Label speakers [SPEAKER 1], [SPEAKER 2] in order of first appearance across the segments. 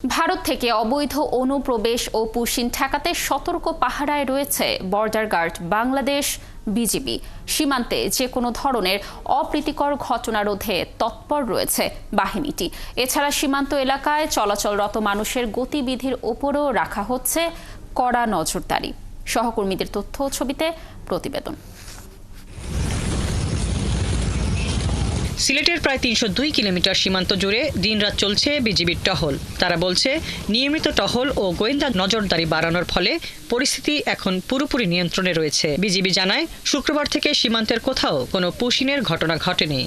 [SPEAKER 1] ভারত থেকে অবৈধ অনুপ্রবেশ ও পুশিন ঠেকাতে সতর্ক পাহারায় রয়েছে বর্ডার গার্ড বাংলাদেশ বিজিবি। সীমান্তে যে কোনো ধরনের অপ্রীতিকর ঘটনা রোধে তৎপর রয়েছে বাহিনীটি। এছাড়া সীমান্ত এলাকায় চলাচলরত মানুষের গতিবিধির ওপরও রাখা হচ্ছে কড়া নজরদারি। সহকর্মীদের তথ্য ও ছবিতে প্রতিবেদন।
[SPEAKER 2] সিলেটের প্রায় ৩০২ কিলোমিটার সীমান্ত জুড়ে দিনরাত চলছে বিজিবির টহল। তারা বলছে, নিয়মিত টহল ও গোয়েন্দা নজরদারি বাড়ানোর ফলে পরিস্থিতি এখন পুরোপুরি নিয়ন্ত্রণে রয়েছে। বিজিবি জানায়, শুক্রবার থেকে সীমান্তের কোথাও কোনো পুশিনের ঘটনা ঘটেনি।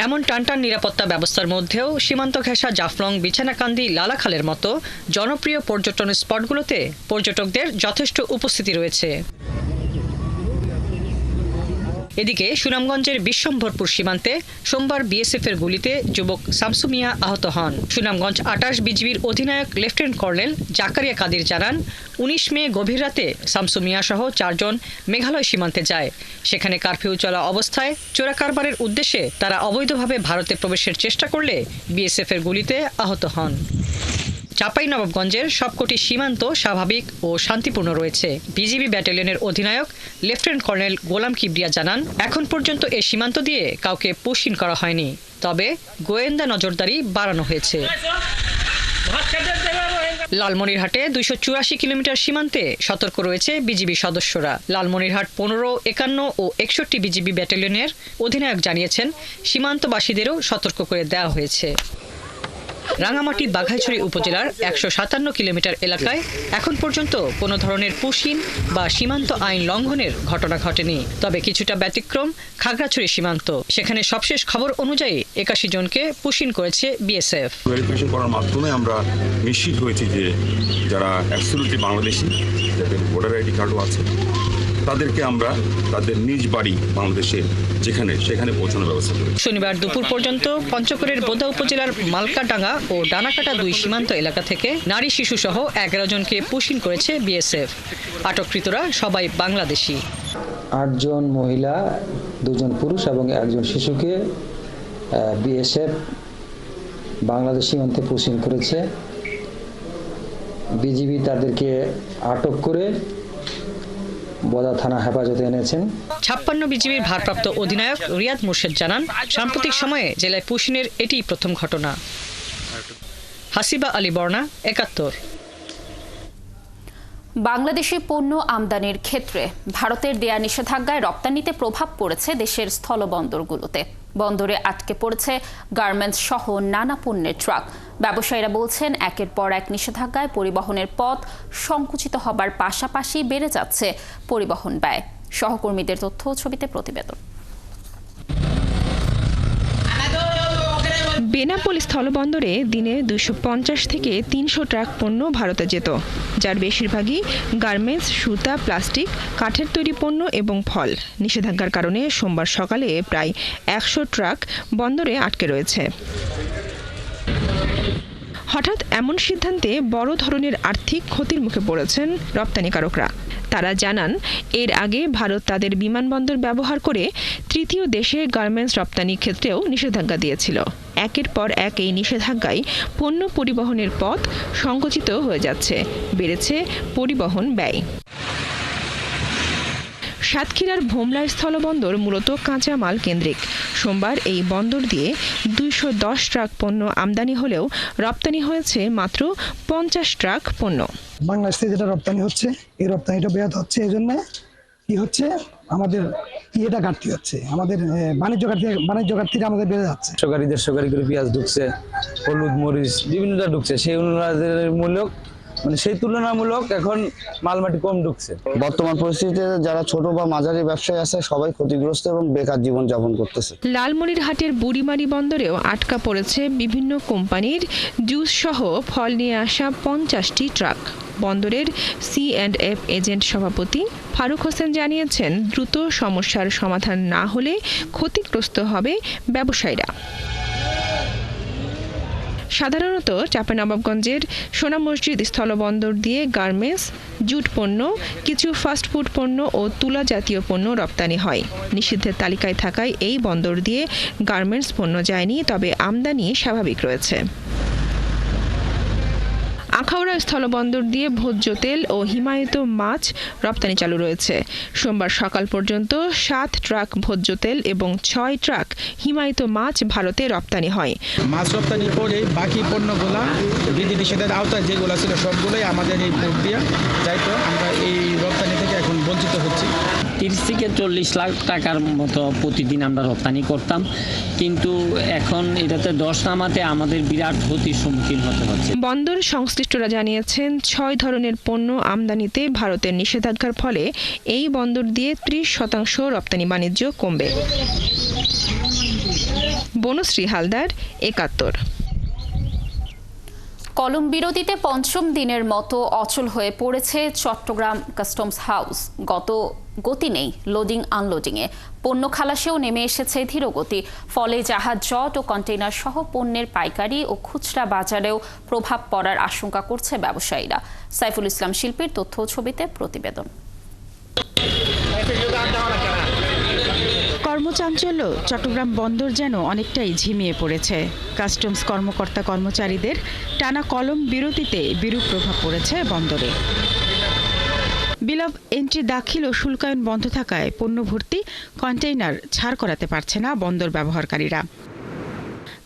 [SPEAKER 2] এমন টানটান নিরাপত্তা ব্যবস্থার মধ্যেও সীমান্ত ঘেঁষা জাফলং, বিছানাকান্দি, লালাখালের মতো জনপ্রিয় পর্যটন স্পটগুলোতে পর্যটকদের যথেষ্ট উপস্থিতি রয়েছে। এদিকে সুনামগঞ্জের বিশ্বম্ভরপুর সীমান্তে সোমবার বিএসএফ এর গুলিতে যুবক শামসু মিয়া আহত হন। সুনামগঞ্জ ২৮ বিজিবির অধিনায়ক লেফটেন্যান্ট কর্নেল জাকারিয়া কাদির জানান, ১৯ মে গভীর রাতে শামসু মিয়া সহ ৪ জন মেঘালয় সীমান্তে যায়। সেখানে কারফিউ চলা অবস্থায় চোরাকারবারের উদ্দেশ্যে তারা অবৈধভাবে ভারতে প্রবেশের চেষ্টা করলে বিএসএফ এর গুলিতে আহত হন। চাঁপাইনবাবগঞ্জের সবকটি সীমান্ত স্বাভাবিক ও শান্তিপূর্ণ রয়েছে। বিজিবি ব্যাটালিয়নের অধিনায়ক লেফটেন্যান্ট কর্নেল গোলাম কিবরিয়া জানান, এখন পর্যন্ত এই সীমান্ত দিয়ে কাউকে পুশিন করা হয়নি, তবে গোয়েন্দা নজরদারি বাড়ানো হয়েছে। লালমনিরহাটে ২৮৪ কিলোমিটার সীমান্তে সতর্ক রয়েছে বিজিবি সদস্যরা। লালমনিরহাট ১৫, ৫১ ও ৬১ বিজিবি ব্যাটালিয়নের অধিনায়ক জানিয়েছেন, সীমান্তবাসীদেরও সতর্ক করে দেওয়া হয়েছে। রাঙামাটি বাঘাইছড়ি উপজেলার ১৫৭ কিলোমিটার এলাকায় এখন পর্যন্ত কোনো ধরনের পুশিন বা সীমান্ত আইন লঙ্ঘনের ঘটনা ঘটেনি। তবে কিছুটা ব্যতিক্রম খাগড়াছড়ি সীমান্ত। সেখানে সবশেষ খবর অনুযায়ী ৮১ জনকে পুশিন করেছে বিএসএফ।
[SPEAKER 3] ভেরিফিকেশন করার মাধ্যমে আমরা নিশ্চিত হয়েছি যে যারা অ্যাবসলিউটলি বাংলাদেশি, যাদের ভোটার আইডি কার্ডও আছে, তাদেরকে আমরা তাদের নিজ বাড়ি বাংলাদেশে সেখানে পৌঁছানোর ব্যবস্থা করি।
[SPEAKER 2] শনিবার দুপুর পর্যন্ত পঞ্চগড়ের বোদা উপজেলার মালকাডাঙ্গা ও ডানাকাটা ২ সীমান্ত এলাকা থেকে নারী শিশু সহ ১১ জনকে পুশিন করেছে বিএসএফ। আটককৃতরা সবাই বাংলাদেশি।
[SPEAKER 4] ৮ জন মহিলা, ২ জন পুরুষ এবং ১ জন শিশুকে বিএসএফ বাংলাদেশ সীমান্তে পুশিন করেছে। বিজিবি তাদেরকে আটক করে বোদা থানা হেফাজতে এনেছেন।
[SPEAKER 2] ৫৬ বিজিবির ভারপ্রাপ্ত অধিনায়ক রিয়াদ মুর্শেদ জানান, সাম্প্রতিক সময়ে জেলায় পুশিনের এটি প্রথম ঘটনা। হাসিবা আলী বর্ণা, ৭১।
[SPEAKER 1] বাংলাদেশি পণ্য আমদানির ক্ষেত্রে ভারতের দেয়া নিষেধাজ্ঞায় রপ্তানিতে প্রভাব পড়েছে দেশের স্থলবন্দরগুলোতে। বন্দরে আটকে পড়েছে গার্মেন্টস সহ নানা পণ্যের ট্রাক। ব্যবসায়ীরা বলছেন, একের পর এক নিষেধাজ্ঞায় পরিবহনের পথ সংকুচিত হবার পাশাপাশি বেড়ে যাচ্ছে পরিবহন ব্যয়। সহকর্মীদের তথ্য ছবিতে প্রতিবেদন।
[SPEAKER 5] বেনাপোল স্থলবন্দরে দিনে ২৫০ থেকে ৩০০ ট্রাক পণ্য ভারতে যেত, যার বেশিরভাগই গার্মেন্টস, সুতা, প্লাস্টিক, কাঠের তৈরি পণ্য এবং ফল। নিষেধাজ্ঞার কারণে সোমবার সকালে প্রায় ১০০ ট্রাক বন্দরে আটকে রয়েছে। হঠাৎ এমন সিদ্ধান্তে বড় ধরনের আর্থিক ক্ষতির মুখে পড়েছেন রপ্তানিকারকরা। তারা জানান, এর আগে ভারত তাদের বিমানবন্দর ব্যবহার করে তৃতীয় দেশে গার্মেন্টস রপ্তানির ক্ষেত্রেও নিষেধাজ্ঞা দিয়েছিল। একের পর এক এই নিষেধাজ্ঞায় পণ্য পরিবহনের পথ সংকুচিত হয়ে যাচ্ছে, বেড়েছে পরিবহন ব্যয়। সাতক্ষীরার ভোমলা স্থলবন্দর মূলত কাঁচামাল কেন্দ্রিক। সোমবার এই বন্দর দিয়ে ২১০ ট্রাক পণ্য আমদানি হলেও রপ্তানি হয়েছে মাত্র ৫০ ট্রাক পণ্য।
[SPEAKER 6] বাংলাদেশ থেকে যেটা রপ্তানি হচ্ছে, এই রপ্তানিটা ব্যাহত হচ্ছে। এই জন্য কি হচ্ছে, আমাদের ঘাটতি হচ্ছে, আমাদের বাণিজ্য ঘাটতিটা আমাদের বেড়ে যাচ্ছে।
[SPEAKER 7] সরকারি করে পেঁয়াজ ঢুকছে, হলুদ, মরিচ বিভিন্নটা ঢুকছে, সেই মূল্য সেই তুলনামূলক এখন মালমাটি কম ঢুকছে।
[SPEAKER 8] বর্তমান পরিস্থিতিতে যারা ছোট বা মাঝারি ব্যবসায়ী আছে সবাই ক্ষতিগ্রস্ত এবং বেকার জীবন যাপন করতেছে।
[SPEAKER 5] লালমনিরহাটের বুড়িমারি বন্দরেও আটকা পড়েছে বিভিন্ন কোম্পানির জুস সহ ফল নিয়ে আসা ৫০টি ট্রাক। বন্দরের C&F এজেন্ট সভাপতি ফারুক হোসেন জানিয়েছেন, দ্রুত সমস্যার সমাধান না হলে ক্ষতিগ্রস্ত হবে ব্যবসায়ীরা। সাধারণত চাঁপাইনবাবগঞ্জের সোনা মসজিদ স্থলবন্দর দিয়ে গার্মেন্টস, জুট পণ্য, কিছু ফাস্টফুড পণ্য ও তুলা জাতীয় পণ্য রপ্তানি হয়। নিষিদ্ধের তালিকায় থাকায় এই বন্দর দিয়ে গার্মেন্টস পণ্য যায়নি, তবে আমদানি স্বাভাবিক রয়েছে। আখাউড়া স্থলবন্দর দিয়ে ভোজ্য তেল ও হিমায়িত মাছ রপ্তানি চালু রয়েছে। সোমবার সকাল পর্যন্ত 7 ট্রাক ভোজ্য তেল এবং 6 ট্রাক হিমায়িত মাছ ভারতে রপ্তানি হয়।
[SPEAKER 9] মাছ রপ্তানির পরে বাকি পণ্যগুলা বিধিনিষেধের আওতায় যেগুলো ছিল সবগুলোই আমাদের এই পোর্ট দিয়ে যাইতো। আমরা এই রপ্তানি থেকে এখন বঞ্চিত হচ্ছি।
[SPEAKER 10] 30 থেকে 40 লাখ টাকার মতো প্রতিদিন আমরা রপ্তানি করতাম, কিন্তু এখন এটাতে 10 নামাতে আমাদের বিরাট ক্ষতির সম্মুখীন হতে হচ্ছে।
[SPEAKER 5] বন্দর সংশ্লিষ্টরা জানিয়েছেন 6 ধরনের পণ্য আমদানিতে ভারতের নিষেধাজ্ঞার ফলে এই বন্দর দিয়ে 30% রপ্তানি বাণিজ্য কমবে। বনশ্রী হালদার, ৭১।
[SPEAKER 1] কলম বিরতিতে পঞ্চম দিনের মতো অচল হয়ে পড়েছে চট্টগ্রাম কাস্টমস হাউস। গতি নেই লোডিং আনলোডিংয়ে, পণ্য খালাসেও নেমে এসেছে ধীরগতি। ফলে জাহাজ জট ও কন্টেইনার সহ পণ্যের পাইকারি ও খুচরা বাজারেও প্রভাব পড়ার আশঙ্কা করছে ব্যবসায়ীরা। সাইফুল ইসলাম শিল্পীর তথ্য ছবিতে প্রতিবেদন।
[SPEAKER 11] কর্মচাঞ্চল্য চট্টগ্রাম বন্দর যেন অনেকটাই ঝিমিয়ে পড়েছে। কাস্টমস কর্মকর্তা কর্মচারীদের টানা কলম বিরতিতে বিরূপ প্রভাব পড়েছে বন্দরে। বিল অব এন্ট্রি দাখিল ও শুল্কায়ন বন্ধ থাকায় পণ্য ভর্তি কন্টেইনার ছাড় করাতে পারছে না বন্দর ব্যবহারকারীরা।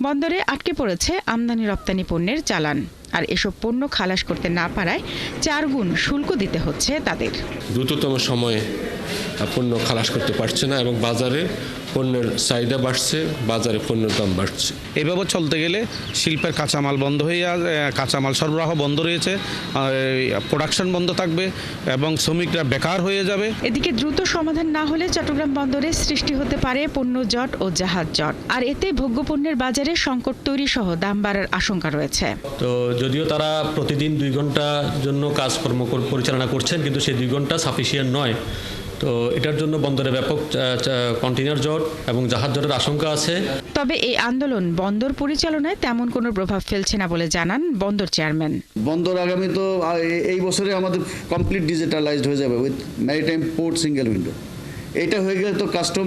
[SPEAKER 11] বন্দরে আটকে পড়েছে আমদানি রপ্তানি পণ্যের চালান, আর এসব পণ্য খালাস করতে না পারায় 4 গুণ শুল্ক দিতে হচ্ছে তাদের।
[SPEAKER 12] দ্রুততম সময়ে পণ্য খালাস করতে পারছে না এবং বাজারে পণ্যের চাহিদা বাড়ছে, বাজারে পণ্যের দাম বাড়ছে।
[SPEAKER 9] এইভাবে চলতে গেলে শিল্পের কাঁচামাল বন্ধ হয়ে কাঁচামাল সরবরাহ বন্ধ রয়েছে, প্রোডাকশন বন্ধ থাকবে এবং শ্রমিকরা বেকার হয়ে যাবে।
[SPEAKER 11] এদিকে দ্রুত সমাধান না হলে চট্টগ্রাম বন্দরে সৃষ্টি হতে পারে পণ্য জট ও জাহাজ জট, আর এতে ভোগ্যপণ্যের বাজারে সংকট তৈরি সহ দাম বাড়ার আশঙ্কা রয়েছে।
[SPEAKER 13] তো যদিও তারা প্রতিদিন 2 ঘন্টার জন্য কাজকর্ম পরিচালনা করছেন, কিন্তু সেই 2 ঘন্টা সাফিসিয়েন্ট নয়। তো এটার জন্য বন্দরে ব্যাপক কন্টেইনার জট এবং জাহাজ জটের আশঙ্কা আছে।
[SPEAKER 11] তবে এই আন্দোলন বন্দর পরিচালনায় তেমন কোনো প্রভাব ফেলছে না বলে জানান বন্দর চেয়ারম্যান।
[SPEAKER 8] বন্দর আগামী তো এই বছরে আমাদের কমপ্লিট ডিজিটালাইজড হয়ে যাবে with maritime port single window. এটা হয়ে গেলে তো কাস্টম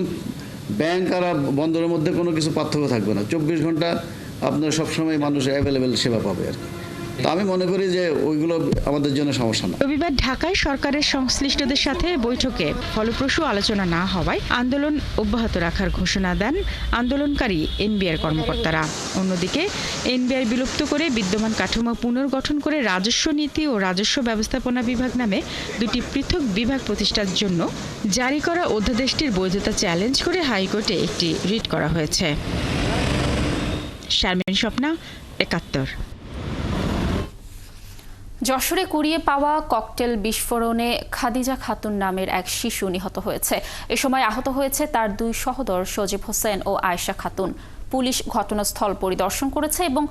[SPEAKER 8] ব্যাংক আর বন্দরের মধ্যে কোনো কিছু পার্থক্য থাকবে না। 24 ঘন্টা আপনার সবসময় মানুষ অ্যাভেলেবেল সেবা পাবে আর কি। তো আমি মনে করি যে ওইগুলো আমাদের জন্য সমস্যা না।
[SPEAKER 11] রবিবার ঢাকায় সরকারের সংশ্লিষ্টদের সাথে বৈঠকে ফলপ্রসূ আলোচনা না হওয়ায় আন্দোলন অব্যাহত রাখার ঘোষণা দেন আন্দোলনকারী এনবিআর কর্মকর্তারা। অন্যদিকে এনবিআর বিলুপ্ত করে বিদ্যমান কাঠামো পুনর্গঠন করে রাজস্ব নীতি ও রাজস্ব ব্যবস্থাপনা বিভাগ নামে 2টি পৃথক বিভাগ প্রতিষ্ঠার জন্য জারি করা অধ্যাদেশটির বৈধতা চ্যালেঞ্জ করে হাইকোর্টে একটি রিট করা হয়েছে। শারমিন স্বপ্না, ৭১।
[SPEAKER 1] যশোরে কুড়িয়ে পাওয়া ককটেল বিস্ফোরণে খাদিজা খাতুন নামের এক শিশু নিহত হয়েছে। এ সময় আহত হয়েছে তার 2 সহোদর সজীব হোসেন ও আয়েশা খাতুন। পুলিশ ঘটনাস্থল পরিদর্শন করেছে এবং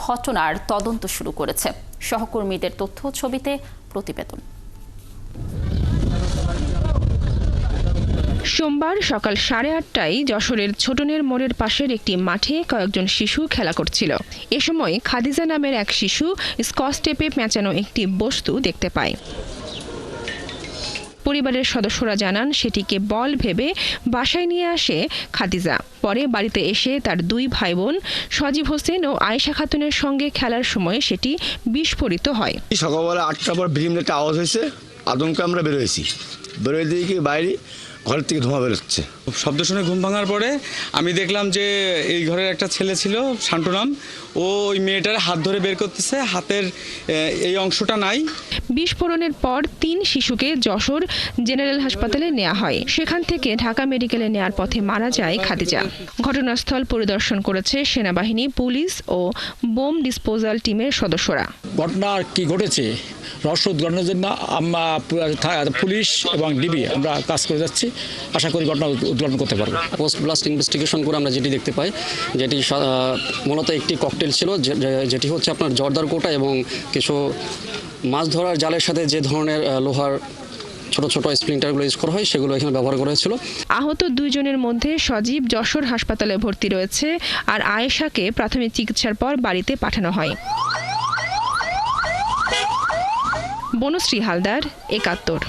[SPEAKER 1] ঘটনার তদন্ত শুরু করেছে। সহকর্মীদের তথ্য ছবিতে প্রতিবেদন।
[SPEAKER 5] সোমবার সকাল 8:30টায় যশোরের ছোটনের মোড়ের পাশের একটি মাঠে কয়েকজন শিশু খেলা করছিল। এ সময় খাদিজা নামের এক শিশু স্কচ টেপে পেঁচানো একটি বস্তু দেখতে পায়। পরিবারের সদস্যরা জানান সেটিকে বল ভেবে বাসায় নিয়ে আসে খাদিজা। পরে বাড়িতে এসে তার 2 ভাই বোন সজীব হোসেন ও আয়েশা খাতুনের সঙ্গে খেলার সময় সেটি বিস্ফোরিত হয়।
[SPEAKER 14] সকালবেলা 8টার পর বিরিমে একটা আওয়াজ হয়েছে, আতঙ্কে আমরা বেরোয়েছি। বেরোয় দিকে বাইরে ঘরের থেকে ধোঁয়া বেরোচ্ছে।
[SPEAKER 9] শব্দ শুনে ঘুম ভাঙার পরে আমি দেখলাম যে এই ঘরের একটা ছেলে ছিল শান্তু নাম, ও ওই মেয়েটার হাত ধরে বের করতেছে, হাতের এই অংশটা নাই।
[SPEAKER 5] বিস্ফোরণের পর 3 শিশুকে যশোর জেনারেল হাসপাতালে নেওয়া হয়। সেখান থেকে ঢাকা মেডিকেলে নেওয়ার পথে মারা যায় খাদিজা। ঘটনাস্থল পরিদর্শন করেছে সেনাবাহিনী, পুলিশ ও বোম ডিসপোজাল টিমের সদস্যরা।
[SPEAKER 15] ঘটনা কি ঘটেছে রহস্য উদ্ঘাটনের জন্য আমরা পুলিশ এবং ডিবি আমরা কাজ করে যাচ্ছি। আশা করি ঘটনা উদ্ঘাটন করতে পারবো।
[SPEAKER 10] পোস্ট ব্লাস্ট ইনভেস্টিগেশন করে আমরা যেটি দেখতে পাই, যেটি মূলত একটি ককটেল ছিল, যেটি হচ্ছে আপনার জর্দার কোটা এবং কিছু মাছ ধরার জালের সাথে যে ধরনের লোহার ছোট ছোট স্প্লিন্টারগুলো ইউজ করা হয় সেগুলো এখানে ব্যবহার করা হয়েছিল।
[SPEAKER 5] আহত 2 জনের মধ্যে সজীব যশোর হাসপাতালে ভর্তি রয়েছে, আর আয়েশাকে প্রাথমিক চিকিৎসার পর বাড়িতে পাঠানো হয়। বনশ্রী হালদার, ৭১।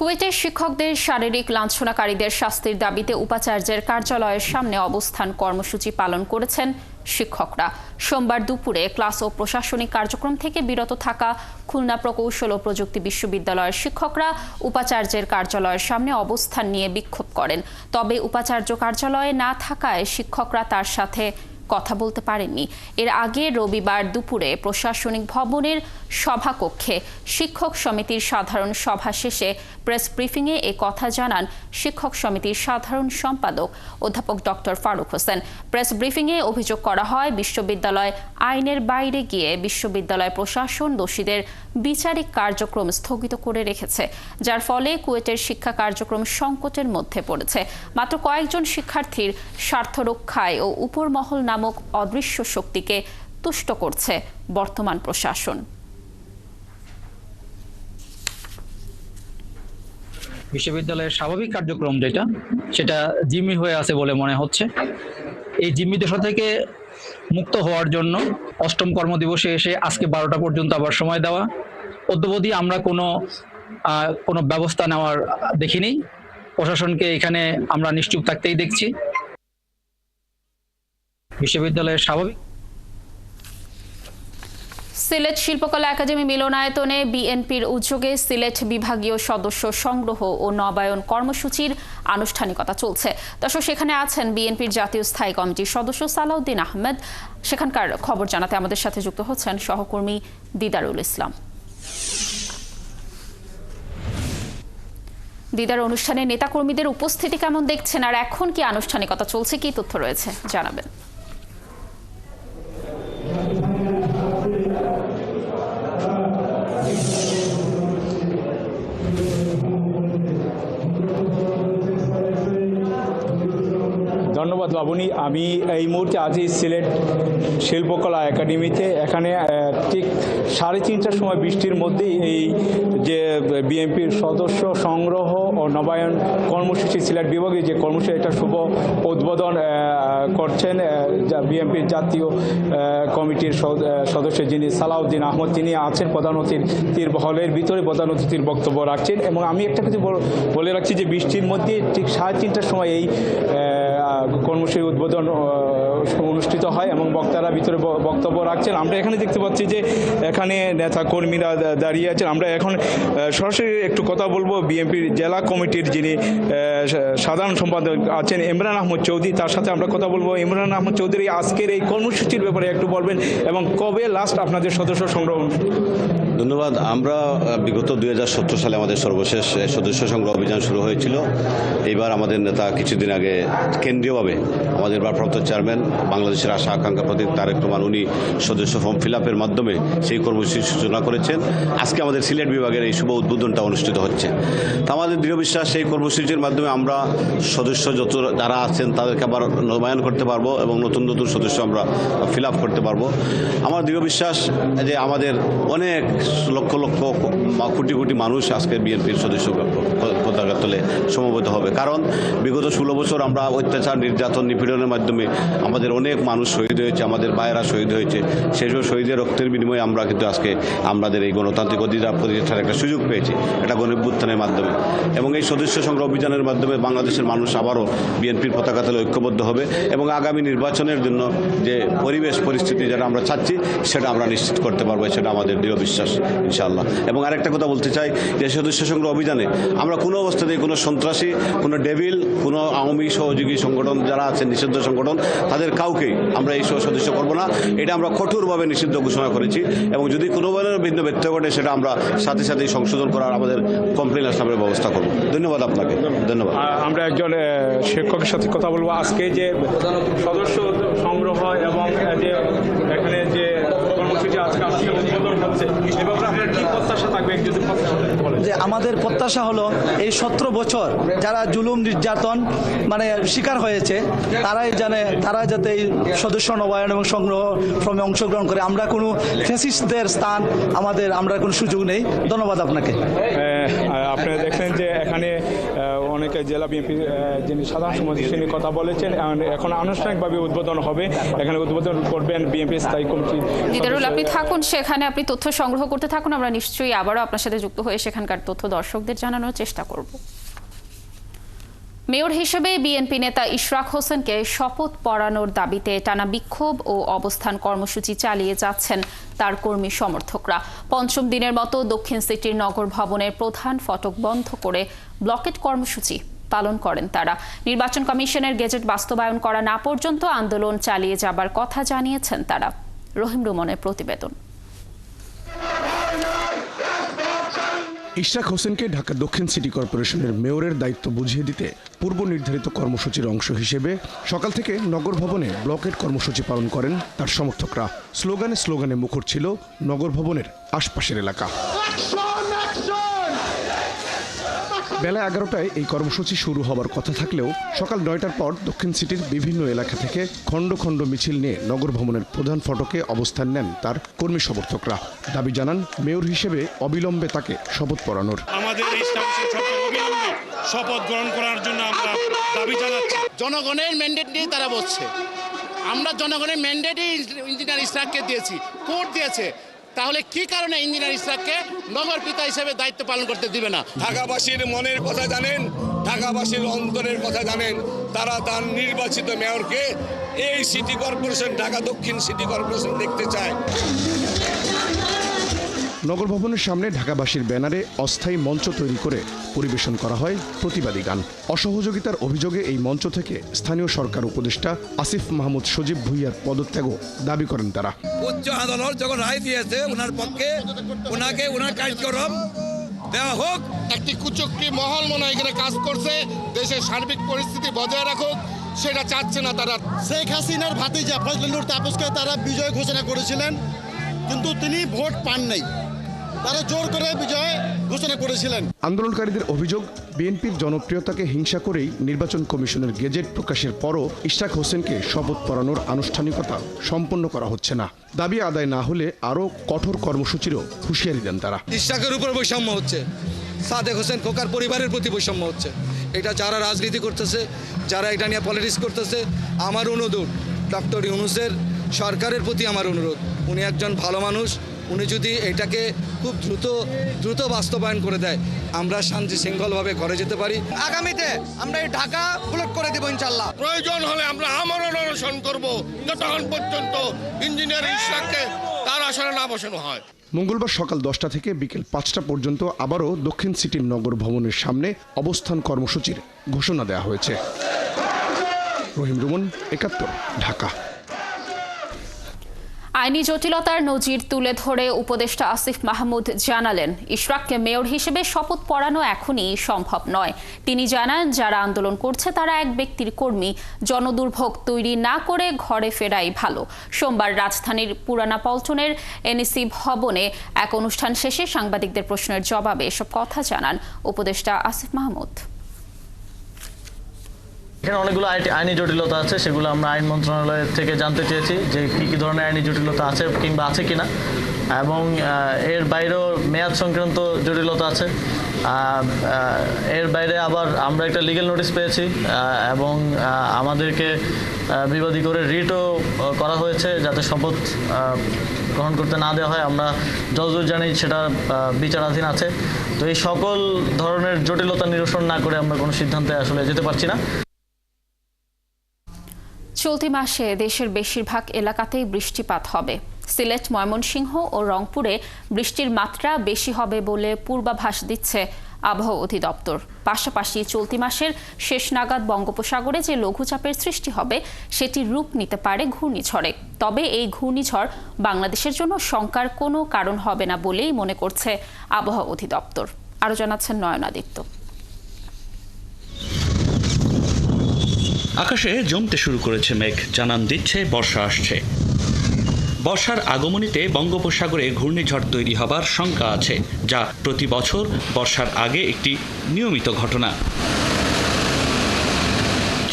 [SPEAKER 1] কুয়েটের শিক্ষকদের শারীরিক লাঞ্ছনাকারীদের শাস্তির দাবিতে উপাচার্যের কার্যালয়ের সামনে অবস্থান কর্মসূচি পালন করেছেন শিক্ষকরা। সোমবার দুপুরে ক্লাস ও প্রশাসনিক কার্যক্রম থেকে বিরত থাকা খুলনা প্রকৌশল ও প্রযুক্তি বিশ্ববিদ্যালয়ের শিক্ষকরা উপাচার্যের কার্যালয়ের সামনে অবস্থান নিয়ে বিক্ষোভ করেন। তবে উপাচার্য কার্যালয়ে না থাকায় শিক্ষকরা তার সাথে কথা বলতে পারেননি। এর আগে রবিবার দুপুরে প্রশাসনিক ভবনের সভাকক্ষে শিক্ষক সমিতির সাধারণ সভা শেষে প্রেস ব্রিফিংয়ে এ কথা জানান শিক্ষক সমিতির সাধারণ সম্পাদক অধ্যাপক ডক্টর ফারুক হোসেন। প্রেস ব্রিফিংয়ে অভিযোগ করা হয় বিশ্ববিদ্যালয় আইনের বাইরে গিয়ে বিশ্ববিদ্যালয় প্রশাসন দোষীদের বিচারিক কার্যক্রম স্থগিত করে রেখেছে, যার ফলে কুয়েটের শিক্ষা কার্যক্রম সংকটের মধ্যে পড়েছে। মাত্র কয়েকজন শিক্ষার্থীর স্বার্থ রক্ষায় ও উপরমহল নামক অদৃশ্য শক্তিকে তুষ্ট করছে বর্তমান প্রশাসন।
[SPEAKER 16] বিশ্ববিদ্যালয়ের স্বাভাবিক কার্যক্রম সেটা জিম্মি হয়ে আছে বলে মনে হচ্ছে। এই জিম্মি দশা থেকে মুক্ত হওয়ার জন্য ৮ম কর্মদিবসে এসে আজকে ১২টা পর্যন্ত আবার সময় দেওয়া। অদ্যাবধি আমরা কোনো ব্যবস্থা নেওয়ার দেখিনি। প্রশাসনকে এখানে আমরা নিশ্চুপ থাকতেই দেখছি। বিশ্ববিদ্যালয়ের স্বাভাবিক
[SPEAKER 1] সিলেট শিল্পকলা একাডেমি মিলনায়তনে বিএনপির উদ্যোগে সিলেট বিভাগীয় সদস্য সংগ্রহ ও নবায়ন কর্মসূচির আনুষ্ঠানিকতা চলছে। দর্শক, সেখানে আছেন বিএনপির জাতীয় স্থায়ী কমিটির সদস্য সালাউদ্দিন আহমেদ। সেখানকার খবর জানাতে আমাদের সাথে যুক্ত হচ্ছেন সহকর্মী দিদারুল ইসলাম। দিদার, অনুষ্ঠানে নেতাকর্মীদের উপস্থিতি কেমন দেখছেন, আর এখন কি আনুষ্ঠানিকতা চলছে, কি তথ্য রয়েছে জানাবেন?
[SPEAKER 17] ধন্যবাদ বাবুনি। আমি এই মুহূর্তে আছি সিলেট শিল্পকলা একাডেমিতে। এখানে ঠিক 3:30টার সময় বৃষ্টির মধ্যেই এই যে বিএনপির সদস্য সংগ্রহ ও নবায়ন কর্মসূচি, সিলেট বিভাগীয় যে কর্মসূচি, একটা শুভ উদ্বোধন করছেন বিএনপির জাতীয় কমিটির সদস্য যিনি সালাউদ্দিন আহমদ। তিনি আছেন প্রধান অতিথির হলের ভিতরে, প্রধান অতিথির বক্তব্য রাখছেন। এবং আমি একটা কিছু বলে রাখছি যে বৃষ্টির মধ্যে ঠিক 3:30টার সময় এই কর্মসূচির উদ্বোধন অনুষ্ঠিত হয় এবং বক্তারা ভিতরে বক্তব্য রাখছেন। আমরা এখানে দেখতে পাচ্ছি যে এখানে নেতা কর্মীরা দাঁড়িয়ে আছেন। আমরা এখন সরাসরি একটু কথা বলবো বিএনপির জেলা কমিটির যিনি সাধারণ সম্পাদক আছেন ইমরান আহমদ চৌধুরী, তার সাথে আমরা কথা বলবো। ইমরান আহমদ চৌধুরী, আজকের এই কর্মসূচির ব্যাপারে একটু বলবেন এবং কবে লাস্ট আপনাদের সদস্য সংগ্রহ?
[SPEAKER 18] ধন্যবাদ। আমরা বিগত 2017 সালে আমাদের সর্বশেষ সদস্য সংগ্রহ অভিযান শুরু হয়েছিল। এইবার আমাদের নেতা কিছুদিন আগে কেন্দ্রীয়ভাবে আমাদের ভারপ্রাপ্ত চেয়ারম্যান বাংলাদেশের আশা আকাঙ্ক্ষা প্রতীক তারেক রহমান, উনি সদস্য ফর্ম ফিল আপের মাধ্যমে সেই কর্মসূচির সূচনা করেছেন। আজকে আমাদের সিলেট বিভাগের এই শুভ উদ্বোধনটা অনুষ্ঠিত হচ্ছে। তা আমাদের দৃঢ় বিশ্বাস এই কর্মসূচির মাধ্যমে আমরা সদস্য যত যারা আছেন তাদেরকে আবার নবায়ন করতে পারবো এবং নতুন নতুন সদস্য আমরা ফিল আপ করতে পারবো। আমার দৃঢ় বিশ্বাস যে আমাদের অনেক লক্ষ লক্ষ কোটি কোটি মানুষ আজকে বিএনপির সদস্য পতাকা তলে সমবেত হবে। কারণ বিগত 16 বছর আমরা অত্যাচার, নির্যাতন, নিপীড়নের মাধ্যমে আমাদের অনেক মানুষ শহীদ হয়েছে, আমাদের ভাইয়েরা শহীদ হয়েছে। সেসব শহীদের রক্তের বিনিময়ে আমরা কিন্তু আজকে আমাদের এই গণতান্ত্রিক অধিকার প্রতিষ্ঠার একটা সুযোগ পেয়েছি, এটা গণঅভ্যুত্থানের মাধ্যমে। এবং এই সদস্য সংগ্রহ অভিযানের মাধ্যমে বাংলাদেশের মানুষ আবারও বিএনপির পতাকা তলে ঐক্যবদ্ধ হবে এবং আগামী নির্বাচনের জন্য যে পরিবেশ পরিস্থিতি যেটা আমরা চাচ্ছি সেটা আমরা নিশ্চিত করতে পারবো, সেটা আমাদের দৃঢ় বিশ্বাস ইনশাআল্লাহ। এবং আরেকটা কথা বলতে চাই যে সদস্য সংগ্রহ অভিযানে আমরা কোনো অবস্থাতেই কোনো সন্ত্রাসী, কোনো ডেভিল, কোনো আওয়ামী সহযোগী সংগঠন যারা আছেন, নিষিদ্ধ সংগঠন, তাদের কাউকেই আমরা এই সদস্য করব না। এটা আমরা কঠোরভাবে নিষিদ্ধ ঘোষণা করেছি এবং যদি কোনো ভিন্ন ব্যত্যয় ঘটে সেটা আমরা সাথে সাথেই সংশোধন করার আমাদের কমপ্লেন আসলে ব্যবস্থা করব। ধন্যবাদ আপনাকে। ধন্যবাদ।
[SPEAKER 17] আমরা একজন শিক্ষকের সাথে কথা বলবো। আজকে যে সদস্য সংগ্রহ এবং যে এখানে যে কর্মসূচি আজকে উদ্বোধন হচ্ছে, এ ব্যাপারে আপনার কি প্রত্যাশা থাকবে?
[SPEAKER 19] যে আমাদের প্রত্যাশা হলো এই 17 বছর যারা জুলুম নির্যাতন শিকার হয়েছে তারা যাতে এই সদস্য নবায়ন এবং সংগ্রহ ফর্মে অংশগ্রহণ করে। আমরা কোনো ফ্যাসিস্টদের স্থান আমরা কোনো সুযোগ নেই। ধন্যবাদ আপনাকে।
[SPEAKER 17] আপনারা দেখলেন যে এখানে অনেকে জেলা বিএনপি যিনি সাধারণ সম্পাদক তিনি কথা বলেছেন। এখন আনুষ্ঠানিকভাবে উদ্বোধন হবে, এখানে উদ্বোধন করবেন বিএনপি স্থায়ী কমিটি।
[SPEAKER 1] দিদারুল, আপনি থাকুন সেখানে, আপনি তথ্য সংগ্রহ করতে থাকুন। আমরা নিশ্চয়ই আবারও আপনার সাথে যুক্ত হয়ে সেখানকার তথ্য দর্শকদের জানানোর চেষ্টা করব। মেয়র হিসেবে বিএনপি নেতা ইশরাক হোসেনকে শপথ পড়ানোর দাবিতে টানা বিক্ষোভ ও অবস্থান কর্মসূচি চালিয়ে যাচ্ছেন তার কর্মী সমর্থকরা। পঞ্চম দিনের মতো দক্ষিণ সিটির নগর ভবনের প্রধান ফটক বন্ধ করে ব্লকেট কর্মসূচি পালন করেন তারা। নির্বাচন কমিশনের গেজেট বাস্তবায়ন করা না পর্যন্ত আন্দোলন চালিয়ে যাবার কথা জানিয়েছেন তারা। রহিম রুমনের প্রতিবেদন।
[SPEAKER 20] ইশরাক হোসেনকে ঢাকা দক্ষিণ সিটি কর্পোরেশনের মেয়রের দায়িত্ব বুঝিয়ে দিতে পূর্ব নির্ধারিত কর্মসূচির অংশ হিসেবে সকাল থেকে নগর ভবনে ব্লকেট কর্মসূচি পালন করেন তার সমর্থকরা। স্লোগানে মুখর ছিল নগর ভবনের আশপাশের এলাকা। বেলা 11টায় এই কর্মসূচি শুরু হবার কথা থাকলেও সকাল 9টার পর দক্ষিণ সিটির বিভিন্ন এলাকা থেকে খণ্ড খণ্ড মিছিল নিয়ে নগর ভবনের প্রধান ফটকে অবস্থান নেন তার কর্মী সমর্থকরা। দাবি জানান মেয়র হিসেবে অবিলম্বে তাকে শপথ পড়ানোর।
[SPEAKER 21] আমাদের শপথ গ্রহণ করার জন্য আমরা দাবি জানাচ্ছি।
[SPEAKER 22] জনগণের ম্যান্ডেট নিয়ে তারা বসছে। আমরা জনগণের ম্যান্ডেটই ইঞ্জিনিয়ার ইশরাককে দিয়েছি, কোর্ট দিয়েছে। তাহলে কি কারণে ইঞ্জিনিয়ার ইশরাককে নগর পিতা হিসেবে দায়িত্ব পালন করতে দিবে না?
[SPEAKER 23] ঢাকাবাসীর মনের কথা জানেন, ঢাকাবাসীর অন্তরের কথা জানেন। তারা তার নির্বাচিত মেয়রকে এই সিটি কর্পোরেশন, ঢাকা দক্ষিণ সিটি কর্পোরেশন দেখতে চায়।
[SPEAKER 20] নগর ভবনের সামনে ঢাকাবাসীর ব্যানারে অস্থায়ী মঞ্চ তৈরি করে পরিবেশন করা হয় প্রতিবাদী গান। অসহযোগিতার অভিযোগে এই মঞ্চ থেকে স্থানীয় সরকার উপদেষ্টা আসিফ মাহমুদ সজীব ভুইয়ার পদত্যাগও দাবি করেন তারা।
[SPEAKER 23] উচ্চ আদালত যখন রায় দিয়েছে ওনার পক্ষে, ওনাকে ওনার কার্যক্রম দেওয়া হোক।
[SPEAKER 22] একটি কুচক্রী মহল মনে হয় এখানে কাজ করছে, দেশের সার্বিক পরিস্থিতি বজায় রাখুক, সেটা চাচ্ছে না তারা।
[SPEAKER 24] শেখ হাসিনার ভাতিজা ফজলুর তাপসকে তারা বিজয় ঘোষণা করেছিলেন, কিন্তু তিনি ভোট পান নাই। তারা জোর করে বিজয় ঘোষণা করেছিলেন।
[SPEAKER 20] আন্দোলনকারীদের অভিযোগ, বিএনপির জনপ্রিয়তাকে হিংসা করেই নির্বাচন কমিশনের গেজেট প্রকাশের পরও ইশরাক হোসেনকে শপথ পড়ানোর আনুষ্ঠানিকতা সম্পন্ন করা হচ্ছে না। দাবি আদায় না হলে আরও কঠোর কর্মসূচিরও হুঁশিয়ারি দেন তারা।
[SPEAKER 23] ইশরাকের উপর বৈষম্য হচ্ছে, সাদেক হোসেন খোকার পরিবারের প্রতি বৈষম্য হচ্ছে। এটা যারা রাজনীতি করতেছে, যারা এটা নিয়ে পলিটিক্স করতেছে, আমার অনুরোধ ডক্টর ইউনূসের সরকারের প্রতি আমার অনুরোধ, উনি একজন ভালো মানুষ, উনি যদি এটাকে খুব দ্রুত বাস্তবায়ন করে দেয়, আমরা শান্তি শৃঙ্খলভাবে ঘরে যেতে পারি।
[SPEAKER 22] আগামীতে আমরা এই ঢাকা ব্লক করে দেব ইনশাআল্লাহ।
[SPEAKER 23] প্রয়োজন হলে আমরা আমরণ অনশন করব যতক্ষণ পর্যন্ত ইঞ্জিনিয়ার ইশরাককে তার আসনে না বসানো হয়।
[SPEAKER 20] মঙ্গলবার সকাল 10টা থেকে বিকেল 5টা পর্যন্ত আবারও দক্ষিণ সিটির নগর ভবনের সামনে অবস্থান কর্মসূচির ঘোষণা দেওয়া হয়েছে। রহিম রুমন, 71, ঢাকা।
[SPEAKER 1] আইনি জটিলতার নজির তুলে ধরে উপদেষ্টা আসিফ মাহমুদ জানালেন, ইশরাককে মেয়র হিসেবে শপথ পড়ানো এখনই সম্ভব নয়। তিনি জানান, যারা আন্দোলন করছে তারা এক ব্যক্তির কর্মী, জনদুর্ভোগ তৈরি না করে ঘরে ফেরাই ভালো। সোমবার রাজধানীর পুরানা পল্টনের এনএসি ভবনে এক অনুষ্ঠান শেষে সাংবাদিকদের প্রশ্নের জবাবে এসব কথা জানান উপদেষ্টা আসিফ মাহমুদ।
[SPEAKER 25] এখানে অনেকগুলো আইনি জটিলতা আছে, সেগুলো আমরা আইন মন্ত্রণালয় থেকে জানতে চেয়েছি যে কি ধরনের আইনি জটিলতা আছে কিংবা আছে কিনা, এবং এর বাইরেও মেয়াদ সংক্রান্ত জটিলতা আছে। এর বাইরে আবার আমরা একটা লিগ্যাল নোটিশ পেয়েছি এবং আমাদেরকে বিবাদী করে রিটও করা হয়েছে যাতে শপথ গ্রহণ করতে না দেওয়া হয়। আমরা যতদূর জানি সেটা বিচারাধীন আছে। তো এই সকল ধরনের জটিলতা নিরসন না করে আমরা কোনো সিদ্ধান্তে আসলে যেতে পারছি না।
[SPEAKER 1] চলতি মাসে দেশের বেশিরভাগ এলাকাতেই বৃষ্টিপাত হবে। সিলেট, ময়মনসিংহ ও রংপুরে বৃষ্টির মাত্রা বেশি হবে বলে পূর্বাভাস দিচ্ছে আবহাওয়া অধিদপ্তর। পাশাপাশি চলতি মাসের শেষ নাগাদ বঙ্গোপসাগরে যে লঘুচাপের সৃষ্টি হবে সেটি রূপ নিতে পারে ঘূর্ণিঝড়ে। তবে এই ঘূর্ণিঝড় বাংলাদেশের জন্য শঙ্কার কোনো কারণ হবে না বলেই মনে করছে আবহাওয়া অধিদপ্তর। আরও জানাচ্ছেন নয়নাদিত্য।
[SPEAKER 26] আকাশে জমতে শুরু করেছে মেঘ, জানান দিচ্ছে বর্ষা আসছে। বর্ষার আগমনীতে বঙ্গোপসাগরে ঘূর্ণিঝড় তৈরি হবার শঙ্কা আছে, যা প্রতি বছর বর্ষার আগে একটি নিয়মিত ঘটনা।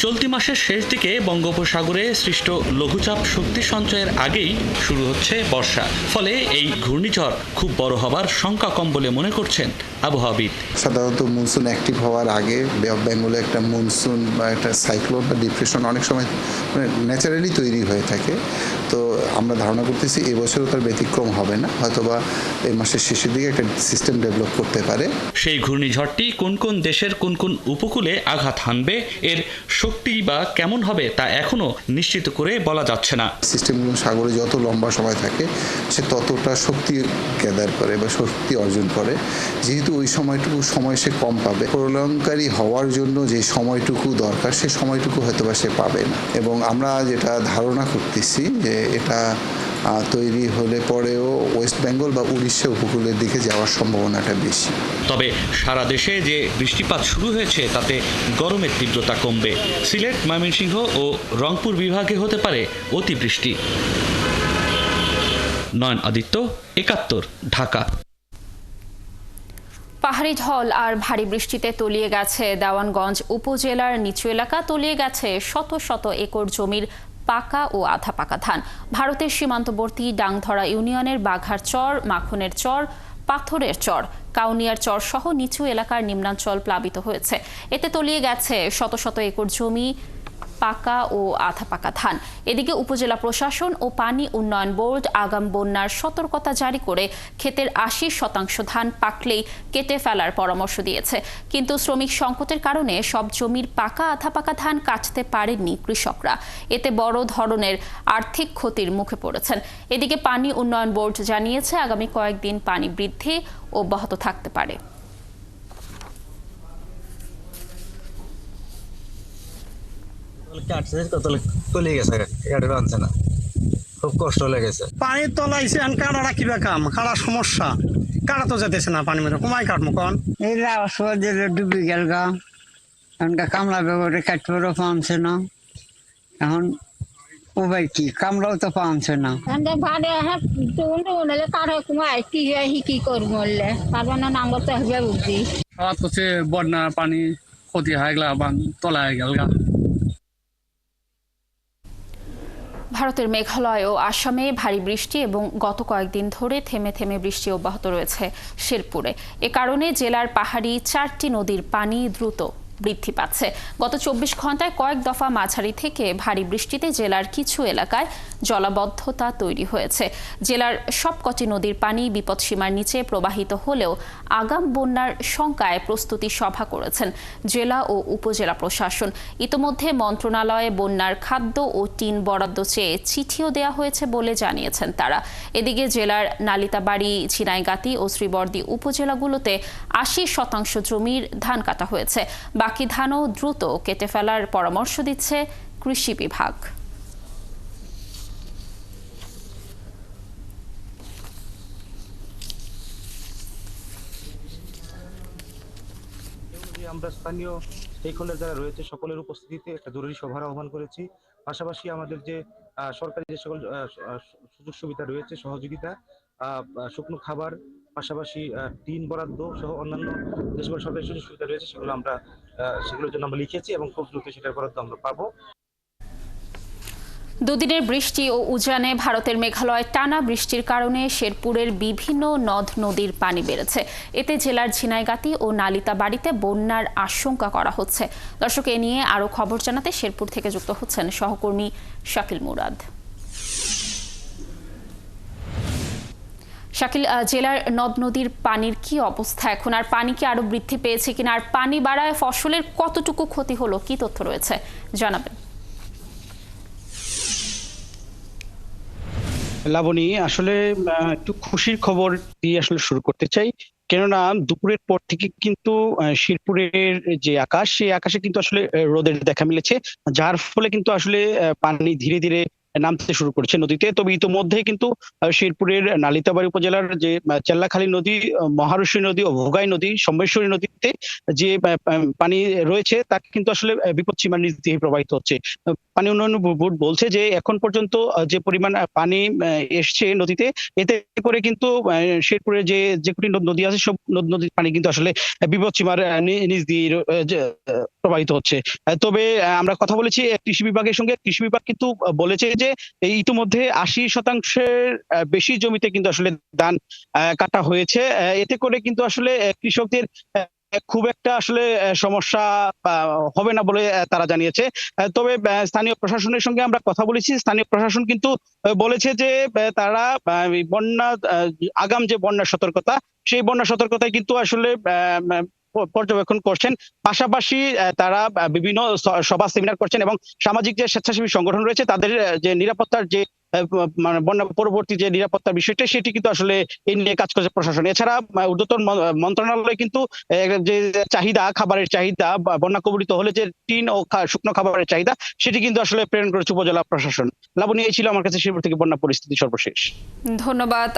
[SPEAKER 26] চলতি মাসের শেষ দিকে বঙ্গোপসাগরে সৃষ্ট লঘুচাপ শক্তি সঞ্চয়ের আগেই শুরু হচ্ছে বর্ষা, ফলে এই ঘূর্ণিঝড় খুব বড় হবার শঙ্কা কম বলে মনে করছেন আবহাওয়াবিদ।
[SPEAKER 2] সাধারণত মনসুন অ্যাক্টিভ হওয়ার আগে বে অফ বেঙ্গলে একটা মনসুন বা একটা সাইক্লোন বা ডিপ্রেশন অনেক সময় ন্যাচারালি তৈরি হয়ে থাকে। তো আমরা ধারণা করতেছি এবছরও তার ব্যতিক্রম হবে না, হয়তোবা এই মাসের শেষের দিকে একটা সিস্টেম ডেভেলপ করতে পারে।
[SPEAKER 26] সেই ঘূর্ণিঝড়টি কোন কোন দেশের কোন কোন উপকূলে আঘাত হানবে, এর শক্তি বা কেমন হবে তা এখনো নিশ্চিত করে বলা যাচ্ছে না।
[SPEAKER 2] সিস্টেমগুলো সাগরে যত লম্বা সময় থাকে সে ততটা শক্তি গ্যাদার করে বা শক্তি অর্জন করে, যেহেতু ওই সময় সে কম পাবে। প্রলয়ঙ্কারী হওয়ার জন্য যে সময়টুকু দরকার সে সময়টুকু হয়তোবা সে পাবে না। এবং আমরা যেটা ধারণা করতেছি যে এটা তৈরি হলে পরেও ওয়েস্ট বেঙ্গল বা উড়িষ্যা উপকূলের দিকে যাওয়ার সম্ভাবনাটা বেশি।
[SPEAKER 26] তবে সারা দেশে যে বৃষ্টিপাত শুরু হয়েছে তাতে গরমের তীব্রতা কমবে। সিলেট, ময়মনসিংহ ও রংপুর বিভাগে হতে পারে অতিবৃষ্টি। নয়ন আদিত্য, ৭১, ঢাকা।
[SPEAKER 1] পাহাড়ি ঢল আর ভারী বৃষ্টিতে তলিয়ে গেছে দেওয়ানগঞ্জ উপজেলার নিচু এলাকা, তলিয়ে গেছে শত শত একর জমির পাকা ও আধা পাকা ধান। ভারতের সীমান্তবর্তী ডাংধরা ইউনিয়নের বাঘার চর, মাখনের চর, পাথরের চর, কাউনিয়ার চর সহ নিচু এলাকার নিম্নাঞ্চল প্লাবিত হয়েছে। এতে তলিয়ে গেছে শত শত একর জমি, পাকা ও আধা পাকা ধান। এদিকে উপজেলা প্রশাসন ও পানি উন্নয়ন বোর্ড আগাম বন্যার সতর্কতা জারি করে ক্ষেতের ৮০% ধান পাকলেই কেটে ফেলার পরামর্শ দিয়েছে। কিন্তু শ্রমিক সংকটের কারণে সব জমির পাকা আধা পাকা ধান কাটতে পারেননি কৃষকরা। এতে বড় ধরনের আর্থিক ক্ষতির মুখে পড়েছেন। এদিকে পানি উন্নয়ন বোর্ড জানিয়েছে আগামী কয়েকদিন পানি বৃদ্ধি অব্যাহত থাকতে পারে।
[SPEAKER 3] খুব কষ্ট লেগেছে, পানির তলাইছে কাটাটা কিবা কাম কাটা সমস্যা, কাটা তো যেতেছে না পানি মেরে কমাই কাটবো কন এই ডুবি গেল গা। এখনকার কামলা ব্যবহারে কাটতে পারছে না, এখন ও ভাই কি কামলাও তো পাচ্ছে না।
[SPEAKER 4] কি করবো বুঝছি বন্যা পানি ক্ষতি হয়ে গেল, তলায় গেল গা।
[SPEAKER 1] ভারতের মেঘালয় ও আসামে ভারী বৃষ্টি এবং গত কয়েকদিন ধরে থেমে থেমে বৃষ্টি অব্যাহত রয়েছে শেরপুরে। এ কারণে জেলার পাহাড়ি 4টি নদীর পানি দ্রুত বৃদ্ধি পাচ্ছে। গত 24 ঘন্টায় কয়েক দফা মাঝারি থেকে ভারী বৃষ্টিতে জেলার কিছু এলাকায় জলাবদ্ধতা তৈরি হয়েছে। জেলার সবকটি নদীর পানি বিপদসীমার নিচে প্রবাহিত হলেও আগাম বন্যার শঙ্কায় প্রস্তুতি সভা করেছেন জেলা ও উপজেলা প্রশাসন। ইতোমধ্যে মন্ত্রণালয়ে বন্যার খাদ্য ও টিন বরাদ্দ চেয়ে চিঠিও দেওয়া হয়েছে বলে জানিয়েছেন তারা। এদিকে জেলার নালিতাবাড়ি, ঝিনাইগাতি ও শ্রীবর্দী উপজেলাগুলোতে ৮০% জমির ধান কাটা হয়েছে। বাকি ধানও দ্রুত কেটে ফেলার পরামর্শ দিচ্ছে কৃষি বিভাগ।
[SPEAKER 6] আমরা স্থানীয় স্টেকহোল্ডার যারা রয়েছে সকলের উপস্থিতিতে একটা জরুরি সভার আহ্বান করেছি। পাশাপাশি আমাদের যে সরকারি যে সকল সুযোগ সুবিধা রয়েছে, সহযোগিতা, শুকনো খাবার, পাশাপাশি টিন বরাদ্দ সহ অন্যান্য যে সকল সরকারি সুযোগ সুবিধা রয়েছে সেগুলোর জন্য আমরা লিখেছি এবং খুব দ্রুত সেটার বরাদ্দ আমরা পাবো।
[SPEAKER 1] দুদিনের বৃষ্টি ও উজানে ভারতের মেঘালয় টানা বৃষ্টির কারণে শেরপুরের বিভিন্ন নদ নদীর পানি বেড়েছে। এতে জেলার ঝিনাইগাতি ও নালিতাবাড়িতে বন্যার আশঙ্কা করা হচ্ছে। দর্শক, এ নিয়ে আরো খবর জানাতে শেরপুর থেকে যুক্ত হচ্ছেন সহকর্মী শাকিল মুরাদ। শাকিল, জেলার নদ নদীর পানির কি অবস্থা এখন, আর পানি কি আরো বৃদ্ধি পেয়েছে কিনা, আর পানি বাড়ায় ফসলের কতটুকু ক্ষতি হলো, কি তথ্য রয়েছে জানাবেন?
[SPEAKER 7] লাবণী, আসলে একটু খুশির খবর দিয়ে আসলে শুরু করতে চাই, কেননা দুপুরের পর থেকে কিন্তু শেরপুরের যে আকাশ, সেই আকাশে কিন্তু আসলে রোদের দেখা মিলেছে, যার ফলে কিন্তু আসলে পানি ধীরে ধীরে নামতে শুরু করেছে নদীতে। তবে ইতোমধ্যে কিন্তু শেরপুরের নালিতাবাড়ী উপজেলার যে চেল্লাখালী নদী, মহারশী নদী ও ভোগাই নদী, সম্বেশ্বরী নদীতে যে পানি রয়েছে তা কিন্তু আসলে বিপদসীমার নিচ দিয়ে প্রবাহিত হচ্ছে। পানি উন্নয়ন বোর্ড বলছে যে এখন পর্যন্ত যে পরিমাণ পানি এসছে নদীতে, এতে করে কিন্তু শেরপুরের যে কটি নদী আছে সব নদীর পানি কিন্তু আসলে বিপদসীমার নিচ দিয়ে প্রবাহিত হচ্ছে। তবে আমরা কথা বলেছি কৃষি বিভাগের সঙ্গে। কৃষি বিভাগ কিন্তু বলেছে যে ইতিমধ্যে 80% বেশি জমিতে কিন্তু আসলে ধান কাটা হয়েছে। এতে করে কিন্তু আসলে কৃষকদের খুব একটা আসলে সমস্যা হবে না বলে তারা জানিয়েছে। তবে স্থানীয় প্রশাসনের সঙ্গে আমরা কথা বলেছি। স্থানীয় প্রশাসন কিন্তু বলেছে যে তারা আগাম যে বন্যা সতর্কতা, সেই বন্যা সতর্কতায় কিন্তু আসলে পর্যবেক্ষণ করছেন। পাশাপাশি তারা বিভিন্ন সভা সেমিনার করছেন এবং সামাজিক যে স্বেচ্ছাসেবী সংগঠন রয়েছে তাদের যে নিরাপত্তার যে মানে বন্যা পরবর্তী যে নিরাপত্তার বিষয়টা, সেটি কিন্তু আসলে এই নিয়ে কাজ করছে প্রশাসন। এছাড়া ঊর্ধ্বতন মন্ত্রণালয় কিন্তু যে চাহিদা, খাবারের চাহিদা, বন্যা কবলিত হলে যে টিন ও শুকনো খাবারের চাহিদা, সেটি কিন্তু আসলে প্রেরণ করেছে উপজেলা প্রশাসন। লাবণী, এই ছিল আমার কাছে শেরপুর থেকে বন্যা পরিস্থিতি সর্বশেষ।
[SPEAKER 1] ধন্যবাদ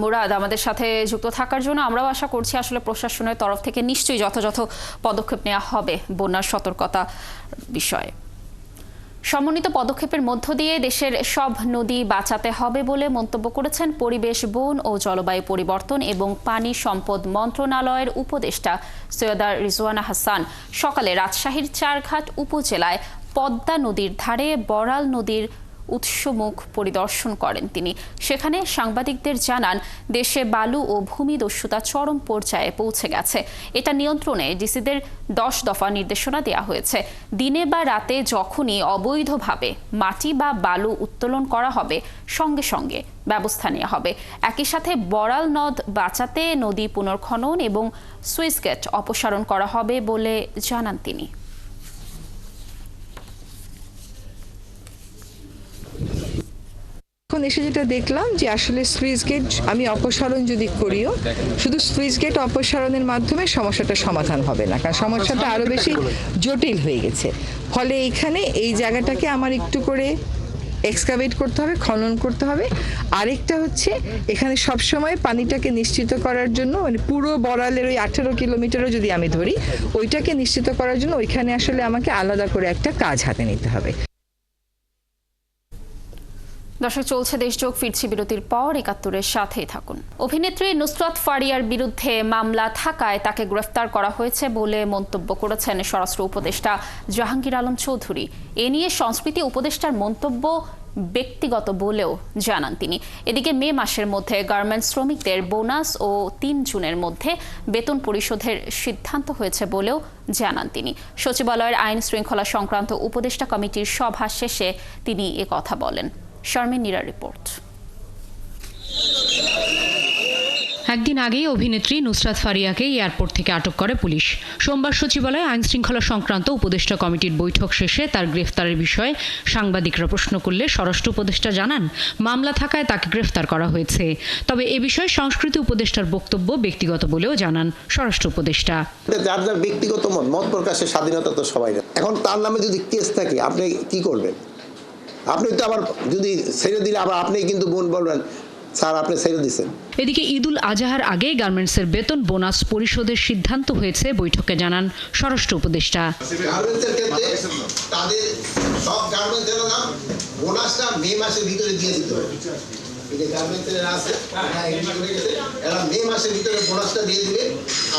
[SPEAKER 1] মুরাদ আমাদের সাথে যুক্ত থাকার জন্য। আমরাও আশা করছি আসলে প্রশাসনের তরফ থেকে নিশ্চয়ই যথাযথ পদক্ষেপ নেওয়া হবে বন্যার সতর্কতা বিষয়ে। সমন্বিত পদক্ষেপের মধ্য দিয়ে দেশের সব নদী বাঁচাতে হবে বলে মন্তব্য করেছেন পরিবেশ, বন ও জলবায়ু পরিবর্তন এবং পানি সম্পদ মন্ত্রণালয়ের উপদেষ্টা সৈয়দা রিজওয়ানা হাসান। সকালে রাজশাহীর চারঘাট উপজেলায় পদ্মা নদীর ধারে বড়াল নদীর উৎসমুখ পরিদর্শন করেন তিনি। সেখানে সাংবাদিকদের জানান, দেশে বালু ও ভূমিদস্যুতা চরম পর্যায়ে পৌঁছে গেছে। এটা নিয়ন্ত্রণে ডিসিদের 10 দফা নির্দেশনা দেওয়া হয়েছে। দিনে বা রাতে যখনই অবৈধভাবে মাটি বা বালু উত্তোলন করা হবে, সঙ্গে সঙ্গে ব্যবস্থা নেওয়া হবে। একই সাথে বড়াল নদ বাঁচাতে নদী পুনর্খনন এবং সুইচ গেট অপসারণ করা হবে বলে জানান তিনি।
[SPEAKER 8] এখন এসে যেটা দেখলাম যে আসলে সুইচ গেট আমি অপসারণ যদি করিও, শুধু সুইচ গেট অপসারণের মাধ্যমে সমস্যাটা সমাধান হবে না, কারণ সমস্যাটা আরো বেশি জটিল হয়ে গেছে। ফলে এখানে এই জায়গাটাকে আমার একটু করে এক্সকাভেট করতে হবে, খনন করতে হবে। আরেকটা হচ্ছে এখানে সবসময় পানিটাকে নিশ্চিত করার জন্য, মানে পুরো বড়ালের ওই 18 কিলোমিটারও যদি আমি ধরি, ওইটাকে নিশ্চিত করার জন্য ওইখানে আসলে আমাকে আলাদা করে একটা কাজ হাতে নিতে হবে।
[SPEAKER 1] দর্শক, চলছে দেশযোগ, ফিরছি বিরতির পর। ৭১-এর সাথেই থাকুন। অভিনেত্রী নুসরাত ফারিয়ার বিরুদ্ধে মামলা থাকায় তাকে গ্রেফতার করা হয়েছে বলে মন্তব্য করেছেন স্বরাষ্ট্র উপদেষ্টা জাহাঙ্গীর আলম চৌধুরী। এ নিয়ে সংস্কৃতি উপদেষ্টার মন্তব্য ব্যক্তিগত বলেও জানান তিনি। এদিকে মে মাসের মধ্যে গার্মেন্টস শ্রমিকদের বোনাস ও ৩ জুনের মধ্যে বেতন পরিশোধের সিদ্ধান্ত হয়েছে বলেও জানান তিনি। সচিবালয়ের আইন শৃঙ্খলা সংক্রান্ত উপদেষ্টা কমিটির সভা শেষে তিনি একথা বলেন। শারমিন নীরার রিপোর্ট।
[SPEAKER 9] একদিন আগেই অভিনেত্রী নুসরাত ফারিয়াকে এয়ারপোর্ট থেকে আটক করে পুলিশ। সোমবার সচিবালয়ে আইন শৃঙ্খলা সংক্রান্ত উপদেষ্টা কমিটির বৈঠক শেষে তার গ্রেফতারের বিষয়ে সাংবাদিকরা প্রশ্ন করলে স্বরাষ্ট্র উপদেষ্টা জানান, মামলা থাকায় তাকে গ্রেফতার করা হয়েছে। তবে এ বিষয়ে সংস্কৃতি উপদেষ্টার বক্তব্য ব্যক্তিগত বলেও জানান স্বরাষ্ট্র উপদেষ্টা।
[SPEAKER 11] যার যার ব্যক্তিগত মত প্রকাশের স্বাধীনতা তো সবাই। এখন তার নামে যদি কেস থাকে আপনি কি করবেন? আপনি তো আবার যদি ছেড়ে দিলে আবার আপনি কিন্তু বলবেন স্যার আপনি ছেড়ে দিচ্ছেন।
[SPEAKER 9] এদিকে ঈদুল আজহার আগেই গার্মেন্টসের বেতন বোনাস পরিশোধের সিদ্ধান্ত হয়েছে বৈঠকে জানান স্বরাষ্ট্র উপদেষ্টা।
[SPEAKER 11] গার্মেন্টসের ক্ষেত্রে তাদের সব গার্মেন্টসের বোনাসটা মে মাসের ভিতরে দিয়ে দিতে হবে। এটা গার্মেন্টসের আছে, এরা মে মাসের ভিতরে বোনাসটা দিয়ে দিবে,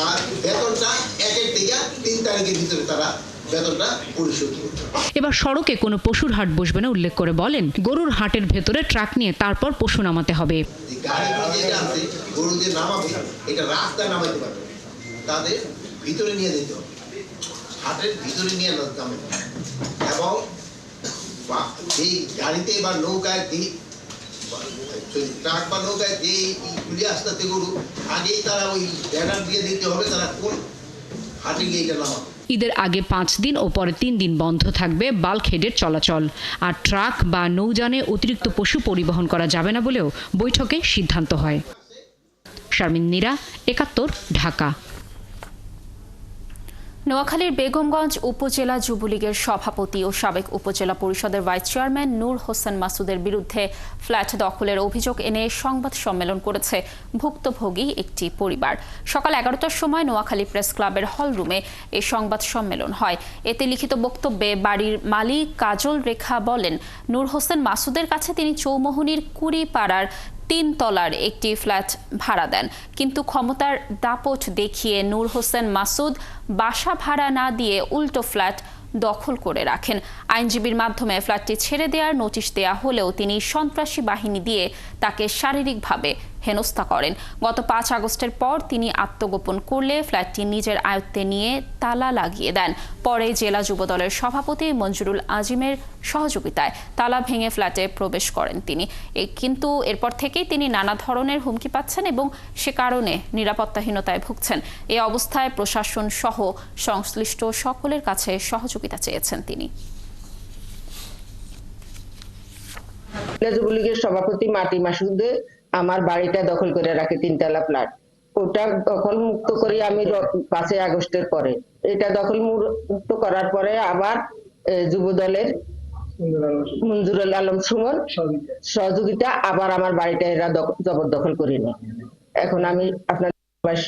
[SPEAKER 11] আর বেতনটা 1 থেকে 3 তারিখের ভিতরে তারা বেতনটা পরিশোধ করবে।
[SPEAKER 9] এবার সড়কে কোনো পশুর হাট বসবে না উল্লেখ করে বলেন, গরুর হাটের ভেতরে ট্রাক নিয়ে তারপর পশু নামাতে হবে।
[SPEAKER 11] গাড়িগুলো যেটা আছে গরু যে নামাবে এটা রাস্তায় নামাইতে পারবে, তাদের ভিতরে নিয়ে যেতে হবে, হাটের ভিতরে নিয়ে নামাতে হবে। এবং এই গাড়িতে বা নৌকায় ট্রাক বা নৌকায় যে গুলি আসতে গরু আগেই তারা ওই ব্যানার দিয়ে দিতে হবে তারা কোন হাটে গিয়ে এটা নামাবে।
[SPEAKER 9] ঈদের আগে 5 দিন ও পরে 3 দিন বন্ধ থাকবে বাল্কহেডের চলাচল। আর ট্রাক বা নৌযানে অতিরিক্ত পশু পরিবহন করা যাবে না বলেও বৈঠকে সিদ্ধান্ত হয়। শারমিন নীরা, ৭১, ঢাকা।
[SPEAKER 1] নোয়াখালীর বেগমগঞ্জ উপজেলা যুবলীগের সভাপতি ও সাবেক উপজেলা পরিষদের ভাইস চেয়ারম্যান নূর হোসেন মাসুদের বিরুদ্ধে ফ্ল্যাট দখলের অভিযোগ এনে সংবাদ সম্মেলন করেছে ভুক্তভোগী একটি পরিবার। সকাল 11টার সময় নোয়াখালী প্রেস ক্লাবের হলরুমে এই সংবাদ সম্মেলন হয়। এতে লিখিত বক্তব্যে বাড়ির মালিক কাজল রেখা বলেন, নূর হোসেন মাসুদের কাছে তিনি চৌমোহনীর কুড়িপাড়ার 3 তলার একটি ফ্ল্যাট ভাড়া দেন, কিন্তু ক্ষমতার দাপট দেখিয়ে নূর হোসেন মাসুদ বাসা ভাড়া না দিয়ে উল্টো ফ্ল্যাট দখল করে রাখেন। আইনজীবীর মাধ্যমে ফ্ল্যাটটি ছেড়ে দেওয়ার নোটিশ দেয়া হলেও তিনি সন্ত্রাসী বাহিনী দিয়ে তাকে শারীরিকভাবে হেনস্থা করেন। গত 5 আগস্টের পর তিনি আত্মগোপন করলে ফ্ল্যাটটি নিজের আয়ত্তে নিয়ে তালা লাগিয়ে দেন। পরে জেলা যুবদলের সভাপতি মঞ্জুরুল আজিমের সহযোগিতায় তালা ভেঙে ফ্ল্যাটে প্রবেশ করেন তিনি। কিন্তু এরপর থেকেই তিনি নানা ধরনের হুমকি পাচ্ছেন এবং সে কারণে নিরাপত্তাহীনতায় ভুগছেন। এই অবস্থায় প্রশাসন সহ সংশ্লিষ্ট সকলের কাছে সহযোগিতা চেয়েছেন তিনি।
[SPEAKER 5] যুবলীগের সভাপতি মাটি মাসুদে আমার বাড়িটা দখল করে রাখে 3 তলা ফ্ল্যাট। ওটা দখল মুক্ত করি আমি 5 আগস্টের পরে। এটা দখল মুক্ত করার পরে আবার যুবদলের মঞ্জুরুল আলম সুমন সহযোগিতা আবার আমার বাড়িটা এরা জবরদখল করে নেয়। এখন আমি আপনার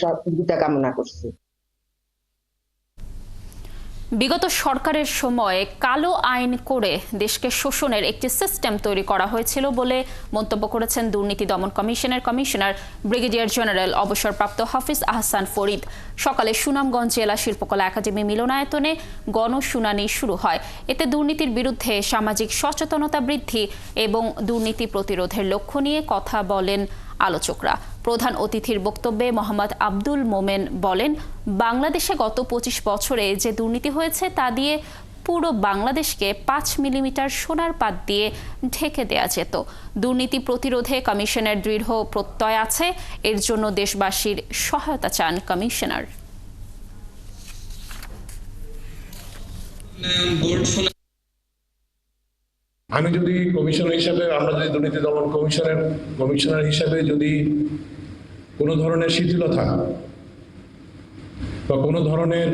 [SPEAKER 5] সহযোগিতা কামনা করছি।
[SPEAKER 1] বিগত সরকারের সময়ে কালো আইন করে দেশকে শোষণের একটি সিস্টেম তৈরি করা হয়েছিল বলে মন্তব্য করেছেন দুর্নীতি দমন কমিশনের কমিশনার ব্রিগেডিয়ার জেনারেল অবসরপ্রাপ্ত হাফিজ আহসান ফরিদ। সকালে সুনামগঞ্জ জেলা শিল্পকলা একাডেমি মিলনায়তনে গণশুনানি শুরু হয়। এতে দুর্নীতির বিরুদ্ধে সামাজিক সচেতনতা বৃদ্ধি এবং দুর্নীতি প্রতিরোধের লক্ষ্য নিয়ে কথা বলেন আলোচকরা। প্রধান অতিথির বক্তব্যে মোহাম্মদ আব্দুল মোমেন বলেন, বাংলাদেশে গত 25 বছরে যে দুর্নীতি হয়েছে তা দিয়ে পুরো বাংলাদেশকে 5 মিলিমিটার সোনার পাত দিয়ে ঢেকে দেয়া যেত। দুর্নীতি প্রতিরোধে কমিশনের দৃঢ় প্রত্যয় আছে, এর জন্য দেশবাসীর সহায়তা চান কমিশনার।
[SPEAKER 21] আমি যদি কমিশনার হিসাবে, আমরা যদি দুর্নীতি দমন কমিশনার হিসাবে যদি কোনো ধরনের শিথিলতা বা কোনো ধরনের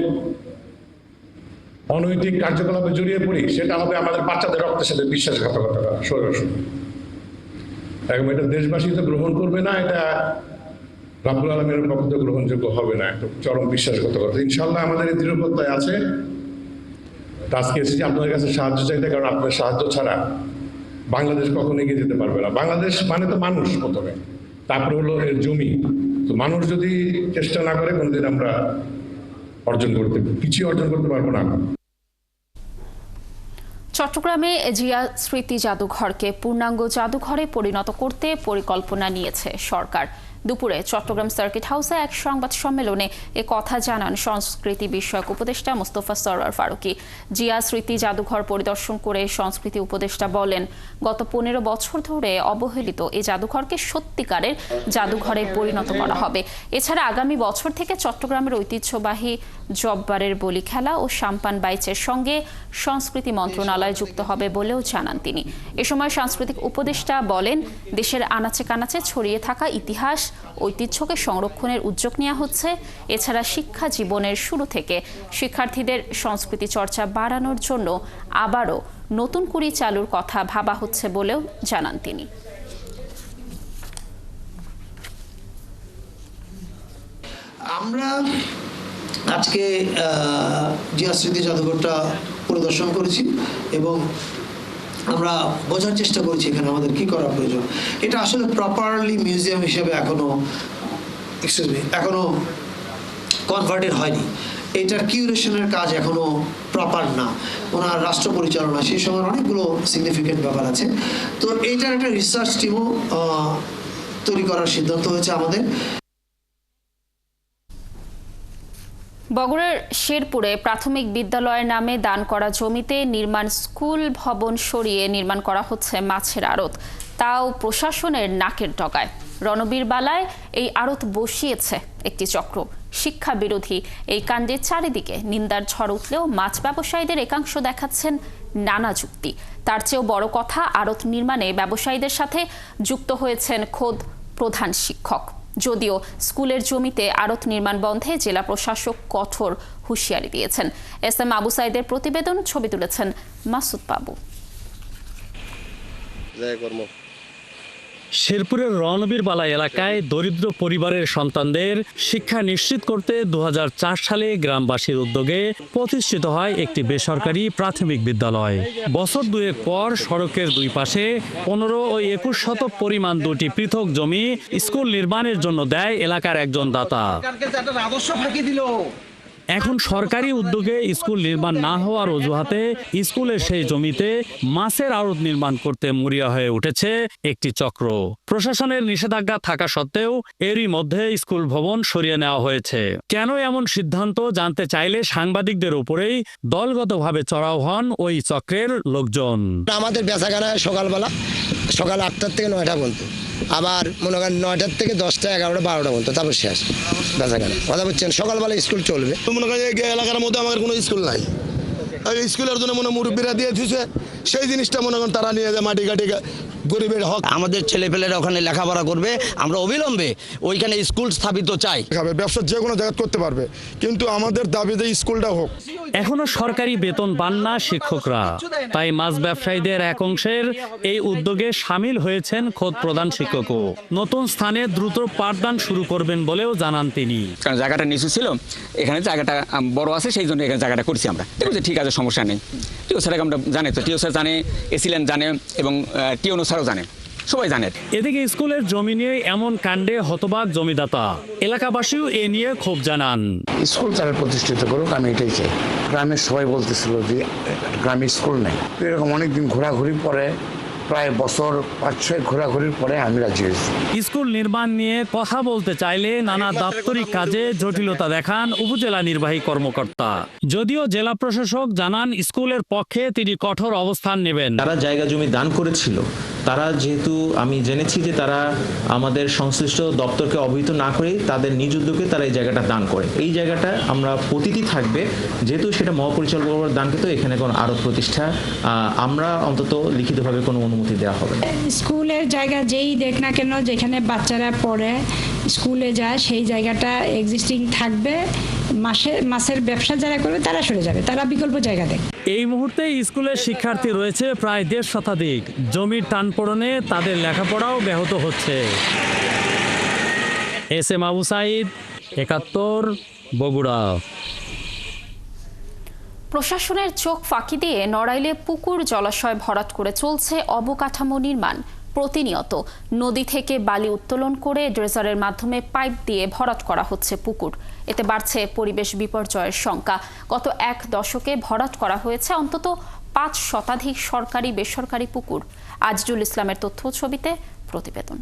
[SPEAKER 21] অনৈতিক কার্যকলাপে জড়িয়ে পড়ি, সেটা হবে আমাদের বাচ্চাদের রক্তের সাথে বিশ্বাসঘাতকতা সরাসরি। এখন এটা দেশবাসী তো গ্রহণ করবে না, এটা রাব্বুল আলামিনের পক্ষ থেকে গ্রহণযোগ্য হবে না, একটা চরম বিশ্বাসঘাতকতা। ইনশাল্লাহ আমাদের এই দৃঢ় প্রত্যয় আছে। আজকে এসেছি আপনাদের কাছে সাহায্য চাইতে, কারণ আপনার সাহায্য ছাড়া বাংলাদেশ কখনো এগিয়ে যেতে পারবে না। বাংলাদেশ মানে তো মানুষ প্রথমে, তারপরে হলো এর জমি। তো মানুষ যদি চেষ্টা না করে কোনোদিন আমরা কিছুই অর্জন করতে পারবো না।
[SPEAKER 1] চট্টগ্রামে জিয়া স্মৃতি জাদুঘরকে পূর্ণাঙ্গ জাদুঘরে পরিণত করতে পরিকল্পনা নিয়েছে সরকার। দুপুরে চট্টগ্রাম সার্কিট হাউসে এক সংবাদ সম্মেলনে এ কথা জানান সংস্কৃতি বিষয়ক উপদেষ্টা মোস্তফা সরওয়ার ফারুকী। জিয়া স্মৃতি জাদুঘর পরিদর্শন করে সংস্কৃতি উপদেষ্টা বলেন, গত 15 বছর ধরে অবহেলিত এই জাদুঘরকে সত্যিকারের জাদুঘরে পরিণত করা হবে। এছাড়া আগামী বছর থেকে চট্টগ্রামের ঐতিহ্যবাহী জব্বারের বলি খেলা ও সাম্পান বাইচের সঙ্গে সংস্কৃতি মন্ত্রণালয় যুক্ত হবে বলেও জানান তিনি। এ সময় সাংস্কৃতিক উপদেষ্টা বলেন, দেশের আনাচে কানাচে ছড়িয়ে থাকা ইতিহাস ঐতিহ্যকে সংরক্ষণের উদ্যোগ নেওয়া হচ্ছে। এছাড়া শিক্ষা জীবনের শুরু থেকে শিক্ষার্থীদের সংস্কৃতি চর্চা বাড়ানোর জন্য আবারও নতুন কুড়ি চালুর কথা ভাবা হচ্ছে বলেও জানান তিনি।
[SPEAKER 10] আমরা আজকে জিয়া স্মৃতি জাদুঘরটা পরিদর্শন করেছি এবং আমরা বোঝার চেষ্টা করেছি এখানে আমাদের কি করা প্রয়োজন। এটা আসলে প্রপারলি মিউজিয়াম হিসেবে এখনো কনভার্টেড হয়নি। এটার কিউরেশনের কাজ এখনো প্রপার না, ওনার রাষ্ট্র পরিচালনা সেই সময় অনেকগুলো সিগনিফিকেন্ট ব্যাপার আছে। তো এইটার একটা রিসার্চ টিমও তৈরি করার সিদ্ধান্ত হয়েছে আমাদের।
[SPEAKER 1] বগুড়ার শেরপুরে প্রাথমিক বিদ্যালয়ের নামে দান করা জমিতে নির্মাণ স্কুল ভবন সরিয়ে নির্মাণ করা হচ্ছে মাছের আড়ত, তাও প্রশাসনের নাকের ডগায়। রণবীর বালায় এই আড়ত বসিয়েছে একটি চক্র। শিক্ষা বিরোধী এই কাণ্ডের চারিদিকে নিন্দার ঝড় উঠলেও মাছ ব্যবসায়ীদের একাংশ দেখাচ্ছেন নানা যুক্তি। তার চেয়েও বড় কথা, আড়ত নির্মাণে ব্যবসায়ীদের সাথে যুক্ত হয়েছেন খোদ প্রধান শিক্ষক। যদিও স্কুলের জমিতে আড়ত নির্মাণ বন্ধে জেলা প্রশাসক কঠোর হুঁশিয়ারি দিয়েছেন। এস এম আবু সাইদের প্রতিবেদন, ছবি তুলেছেন মাসুদ বাবু।
[SPEAKER 12] শেরপুরের রণবীরবালা এলাকায় দরিদ্র পরিবারের সন্তানদের শিক্ষা নিশ্চিত করতে 2004 সালে গ্রামবাসীর উদ্যোগে প্রতিষ্ঠিত হয় একটি বেসরকারি প্রাথমিক বিদ্যালয়। বছর দুয়েক পর সড়কের দুই পাশে 15 ও 21 শতক পরিমাণ দুটি পৃথক জমি স্কুল নির্মাণের জন্য দেয় এলাকার একজন দাতা। এখন সরকারি উদ্যোগে স্কুল নির্মাণ না হওয়ার অজুহাতে স্কুলের সেই জমিতে মাছের আড়ত নির্মাণ করতে মরিয়া হয়ে উঠেছে একটি চক্র। প্রশাসনের নিষেধাজ্ঞা থাকা সত্ত্বেও এরই মধ্যে স্কুল ভবন সরিয়ে নেওয়া হয়েছে। কেন এমন সিদ্ধান্ত জানতে চাইলে সাংবাদিকদের উপরেই দলগতভাবে চড়াও হন ওই চক্রের লোকজন।
[SPEAKER 13] আমাদের বেচাকেনা সকাল 8টার থেকে 9টা পর্যন্ত, আবার মনে করেন 9টার থেকে 10টা 11টা 12টা পর্যন্ত, তারপর শেষ বেচাকেনা। কথা বলছেন সকালবেলা স্কুল চলবে।
[SPEAKER 24] মনে করেন এলাকার মধ্যে আমাদের কোনো স্কুল নাই, স্কুলের জন্য মনে মুরব্বীরা দিয়ে দিয়েছে, সেই জিনিসটা মনে করেন তারা নিয়ে যায় মাটি কাটি গরিবের হক।
[SPEAKER 19] আমাদের ছেলেপেলেরা ওখানে লেখাপড়া করবে, আমরা অবিলম্বে ওইখানে স্কুল স্থাপিত চাই।
[SPEAKER 24] ব্যবসা যে কোনো জায়গায় করতে পারবে, কিন্তু আমাদের দাবি যে স্কুলটা হোক।
[SPEAKER 12] এখনো সরকারি বেতন পান না শিক্ষকরা, তাই মাছ ব্যবসায়ীদের এক অংশের এই উদ্যোগে সামিল হয়েছেন খোদ প্রধান শিক্ষকও। নতুন স্থানে দ্রুত পাঠদান শুরু করবেন বলেও জানান তিনি।
[SPEAKER 14] কারণ জায়গাটা নিচু ছিল, এখানে জায়গাটা বড় আছে, সেই জন্য এখানে জায়গাটা করছি আমরা। ঠিক আছে, সমস্যা নেই। টিও স্যার আমরা জানে, তো টিও স্যার জানে, এসিলেন জানে এবং টিওনো স্যারও জানে, সবাই জানে।
[SPEAKER 12] এদিকে স্কুলের জমি নিয়ে এমন কাণ্ডে হতবাক জমিদাতা। এলাকাবাসীও এ নিয়ে ক্ষোভ জানান।
[SPEAKER 15] স্কুল তারা প্রতিষ্ঠিত করুক, আমি এটাই চাই। গ্রামের সবাই বলতেছিল যে গ্রামে স্কুল নেই। এরকম অনেকদিন ঘোরাঘুরি পরে, প্রায় বছর 5-6 ঘোরাঘুরির পরে আমি রাজি হয়েছি।
[SPEAKER 12] স্কুল নির্মাণ নিয়ে কথা বলতে চাইলে নানা দাপ্তরিক কাজে জটিলতা দেখান উপজেলা নির্বাহী কর্মকর্তা। যদিও জেলা প্রশাসক জানান স্কুলের পক্ষে তিনি কঠোর অবস্থান নেবেন।
[SPEAKER 16] তারা জায়গা জমি দান করেছিল, তারা যেহেতু আমি জেনেছি যে তারা আমাদের সংশ্লিষ্ট দপ্তরকে অবহিত না করেই তাদের নিজ উদ্যোগে তারা এই জায়গাটা দান করে। এই জায়গাটা আমরা প্রতিটি থাকবে, যেহেতু সেটা মহাপরিচালক দানকে, তো এখানে কোনো আড়ত প্রতিষ্ঠা আমরা অন্তত লিখিতভাবে কোনো অনুমতি দেওয়া হবে না।
[SPEAKER 18] স্কুলের জায়গা যেই দেখ না কেন, যেখানে বাচ্চারা পড়ে স্কুলে যায়, সেই জায়গাটা এক্সিস্টিং থাকবে। মাছের ব্যবসা যারা করবে তারা সরে যাবে, তারা বিকল্প জায়গা দেখবে।
[SPEAKER 12] এই মুহূর্তে স্কুলের শিক্ষার্থী রয়েছে প্রায় 1.5 শতাধিক। জমির টানপোড়েনে তাদের লেখাপড়াও ব্যাহত হচ্ছে। S M Abu Saeed, 71, Bogura.
[SPEAKER 1] প্রশাসনের চোখ ফাঁকি দিয়ে নড়াইলে পুকুর জলাশয় ভরাট করে চলছে অবকাঠামো নির্মাণ। প্রতিনিয়ত নদী থেকে বালি উত্তোলন করে ড্রেজারের মাধ্যমে পাইপ দিয়ে ভরাট করা হচ্ছে পুকুর। এতে বাড়ছে পরিবেশ বিপর্যয়ের শঙ্কা। গত 1 দশকে ভরাট করা হয়েছে অন্তত 5 শতাধিক সরকারি বেসরকারি পুকুর। আজিজুল ইসলামের তথ্য ছবিতে প্রতিবেদন।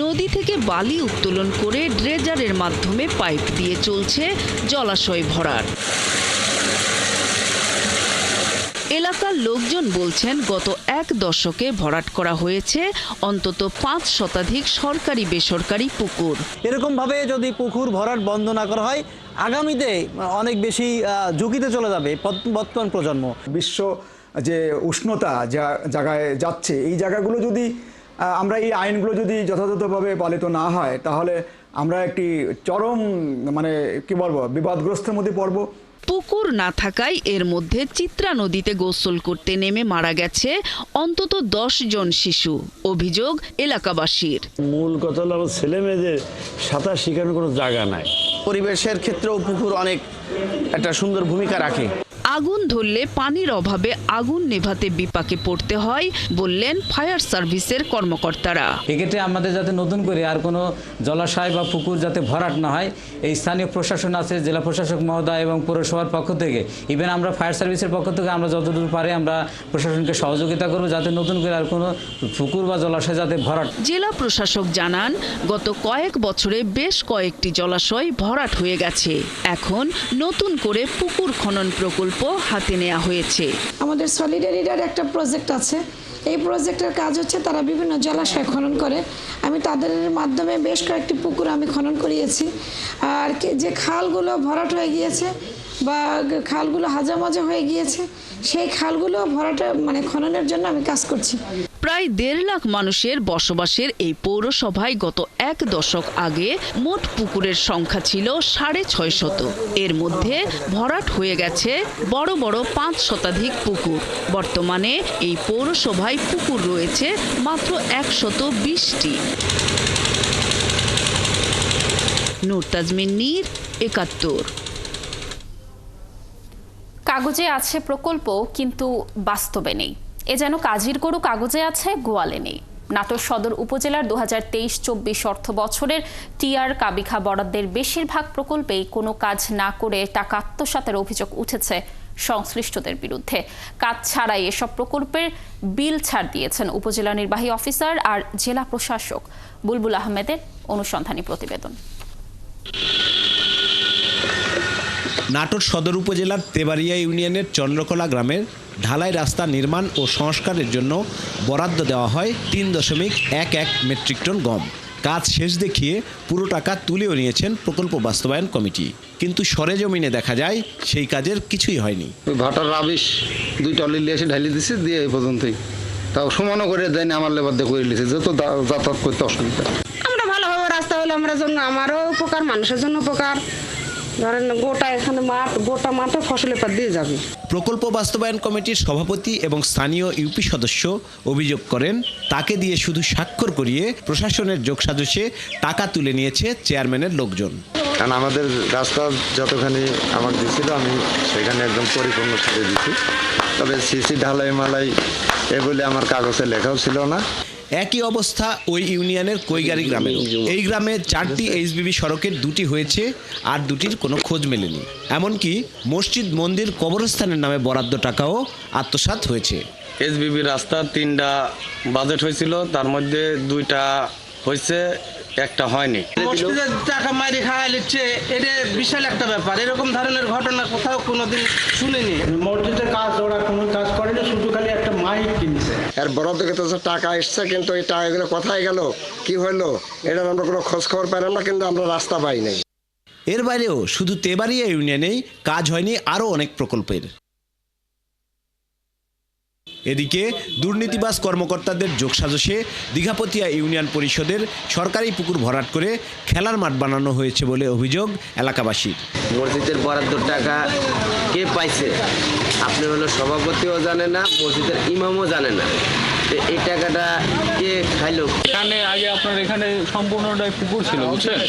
[SPEAKER 27] নদী থেকে বালি উত্তোলন করে ড্রেজারের মাধ্যমে পাইপ দিয়ে চলছে জলাশয় ভরাট। এলাকার লোকজন বলছেন গত 1 দশকে ভরাট করা হয়েছে অন্তত 5 শতাধিক সরকারি বেসরকারি পুকুর।
[SPEAKER 19] এরকম ভাবে যদি পুকুর ভরাট বন্ধ না করা হয়, আগামীতে অনেক বেশি ঝুঁকিতে চলে যাবে বর্তমান প্রজন্ম।
[SPEAKER 28] বিশ্ব যে উষ্ণতা যা জায়গায় যাচ্ছে, এই জায়গাগুলো যদি আমরা এই আইনগুলো যদি যথাযথভাবে পালিত না হয়, তাহলে আমরা একটি চরম কি বলবো বিবাদগ্রস্তের মধ্যে পড়ব।
[SPEAKER 27] পুকুর না থাকায় এর মধ্যে চিত্রা নদীতে গোসল করতে নেমে মারা গেছে অন্তত 10 জন শিশু। অভিযোগ এলাকাবাসীর।
[SPEAKER 29] মূল কথা হলো ছেলে মেয়েদের সাঁতার শেখানোর কোনো জায়গা নাই।
[SPEAKER 19] পরিবেশের ক্ষেত্রেও পুকুর অনেক একটা সুন্দর ভূমিকা রাখে।
[SPEAKER 27] আগুন ধরলে পানির অভাবে আগুন নেভাতে বিপাকে পড়তে হয় বললেন ফায়ার সার্ভিসের কর্মকর্তারা।
[SPEAKER 30] এক্ষেত্রে আমাদের যাতে নতুন করে আর কোনো জলাশয় বা পুকুর যাতে ভরাট না হয়, এই স্থানীয় প্রশাসন আছে, জেলা প্রশাসক মহোদয় এবং পৌরসভার পক্ষ থেকে, ইভেন আমরা ফায়ার সার্ভিসের পক্ষ থেকে আমরা যতদূর পারে আমরা প্রশাসনকে সহযোগিতা করব যাতে নতুন করে আর কোনো পুকুর বা জলাশয় যাতে ভরাট।
[SPEAKER 27] জেলা প্রশাসক জানান গত কয়েক বছরে বেশ কয়েকটি জলাশয় ভরাট হয়ে গেছে। এখন নতুন করে পুকুর খনন প্রকল্প হাতে নেওয়া হয়েছে।
[SPEAKER 18] আমাদের সলিডারিটির একটা প্রজেক্ট আছে, এই প্রজেক্টের কাজ হচ্ছে তারা বিভিন্ন জলাশয় খনন করে। আমি তাদের মাধ্যমে বেশ কয়েকটি পুকুর আমি খনন করিয়েছি। আর যে খালগুলো ভরাট হয়ে গিয়েছে বা খালগুলো হাজামাজা হয়ে গিয়েছে, সেই খালগুলো ভরাট খননের জন্য আমি কাজ করছি।
[SPEAKER 27] প্রায় 1.5 লাখ মানুষের বসবাসের এই পৌরসভায় গত 1 দশক আগে মোট পুকুরের সংখ্যা ছিল 650। এর মধ্যে ভরাট হয়ে গেছে বড় বড় 5 শতাধিক পুকুর। বর্তমানে এই পৌরসভায় পুকুর রয়েছে মাত্র 120টি। নূর তাজমিন নীর, 71।
[SPEAKER 1] কাগজে আছে প্রকল্প কিন্তু বাস্তবে নেই। এ যেন কাজীর গরু কাগজে আছে গোয়ালে নেই। নাটোর সদর উপজেলার 2023-24 অর্থ বছরের টিআর কাবিখা বরাদ্দের বেশিরভাগ প্রকল্পেই কোনো কাজ না করে টাকা আত্মসাতের অভিযোগ উঠেছে সংশ্লিষ্টদের বিরুদ্ধে। কাজ ছাড়াই এসব প্রকল্পের বিল ছাড় দিয়েছেন উপজেলা নির্বাহী অফিসার আর জেলা প্রশাসক। বুলবুল আহমেদের অনুসন্ধানী প্রতিবেদন।
[SPEAKER 2] নাটোর সদর উপজেলার তেবাড়িয়া ইউনিয়নের চন্দ্রকলা গ্রামের ঢালাই রাস্তা নির্মাণ ও সংস্কারের জন্য বরাদ্দ দেওয়া হয় 3.11 মেট্রিক টন গম। কাজ শেষ দেখিয়ে পুরো টাকা তুলেও নিয়েছেন প্রকল্প বাস্তবায়ন কমিটি, কিন্তু সরেজমিনে দেখা যায় সেই কাজের কিছুই হয়নি।
[SPEAKER 3] ভাটার রাবিশ 2 টলি এসে ঢালি দিছে দিয়ে এই পর্যন্তই, তাও সমানও করে দেয়নি, আমার লেবার দিয়ে করে নিয়েছে, যত যাতায়াত করতে অসুবিধা।
[SPEAKER 4] আমরা ভালোভাবে রাস্তা হলে আমরা জন্য আমারও উপকার, মানুষের জন্য উপকার। ধরেন গোটা এখানে গোটা মাঠে ফসলে পাত দিয়ে যাবে।
[SPEAKER 2] প্রকল্প বাস্তবায়ন কমিটির সভাপতি এবং স্থানীয় ইউপি সদস্য অভিযোগ করেন, তাকে দিয়ে শুধু স্বাক্ষর করিয়ে প্রশাসনের যোগসাজশে টাকা তুলে নিয়েছে চেয়ারম্যানের লোকজন।
[SPEAKER 3] কারণ আমাদের রাস্তা যতখানি আমাকে দিয়েছিল আমি সেখানে একদম পরিপূর্ণ ছেড়ে দিচ্ছি, তবে সিসি ঢালাই মালাই এগুলি আমার কাগজে লেখাও ছিল না।
[SPEAKER 2] একই অবস্থা ওই ইউনিয়নের কৈগারি গ্রামে। এই গ্রামে 4টি এইচবিবি সড়কের 2টি হয়েছে, আর 2টির কোনো খোঁজ মেলেনি। এমনকি মসজিদ, মন্দির, কবরস্থানের নামে বরাদ্দ টাকাও আত্মসাৎ হয়েছে।
[SPEAKER 3] এইচবিবি রাস্তা 3টা বাজেট হয়েছিল, তার মধ্যে 2টা হয়েছে, একটা হয়নি।
[SPEAKER 19] মসজিদের টাকা মাইরে খাওয়া লিখছে, এটা বিশাল একটা ব্যাপার। এরকম ধরনের ঘটনা কোথাও কোনোদিন শুনিনি। মসজিদের কাজ ওরা কোনো কাজ করেনি, শুধু খালি একটা মাইক কিনছে।
[SPEAKER 13] আর বরাদ্দ ক্ষেত্রে টাকা এসছে, কিন্তু এই টাকাগুলো কোথায় গেল, কি হলো, এটা আমরা কোনো খোঁজ খবর পেলাম না, কিন্তু আমরা রাস্তা পাই নাই।
[SPEAKER 2] এর বাইরেও শুধু তেবাড়িয়া ইউনিয়নেই কাজ হয়নি আরও অনেক প্রকল্পের। এদিকে দুর্নীতিবাজ কর্মকর্তাদের যোগসাজশে দীঘাপতিয়া ইউনিয়ন পরিষদের সরকারি পুকুর ভরাট করে খেলার মাঠ বানানো হয়েছে বলে অভিযোগ এলাকাবাসীর।
[SPEAKER 6] মসজিদের বরাদ্দ টাকা কে পাইছে আপনি হলো সভাপতিও জানে না, মসজিদের ইমামও জানে না, এই টাকাটা কে খাইলো।
[SPEAKER 17] এখানে আগে আপনার এখানে সম্পূর্ণটাই পুকুর ছিল, বুঝছেন,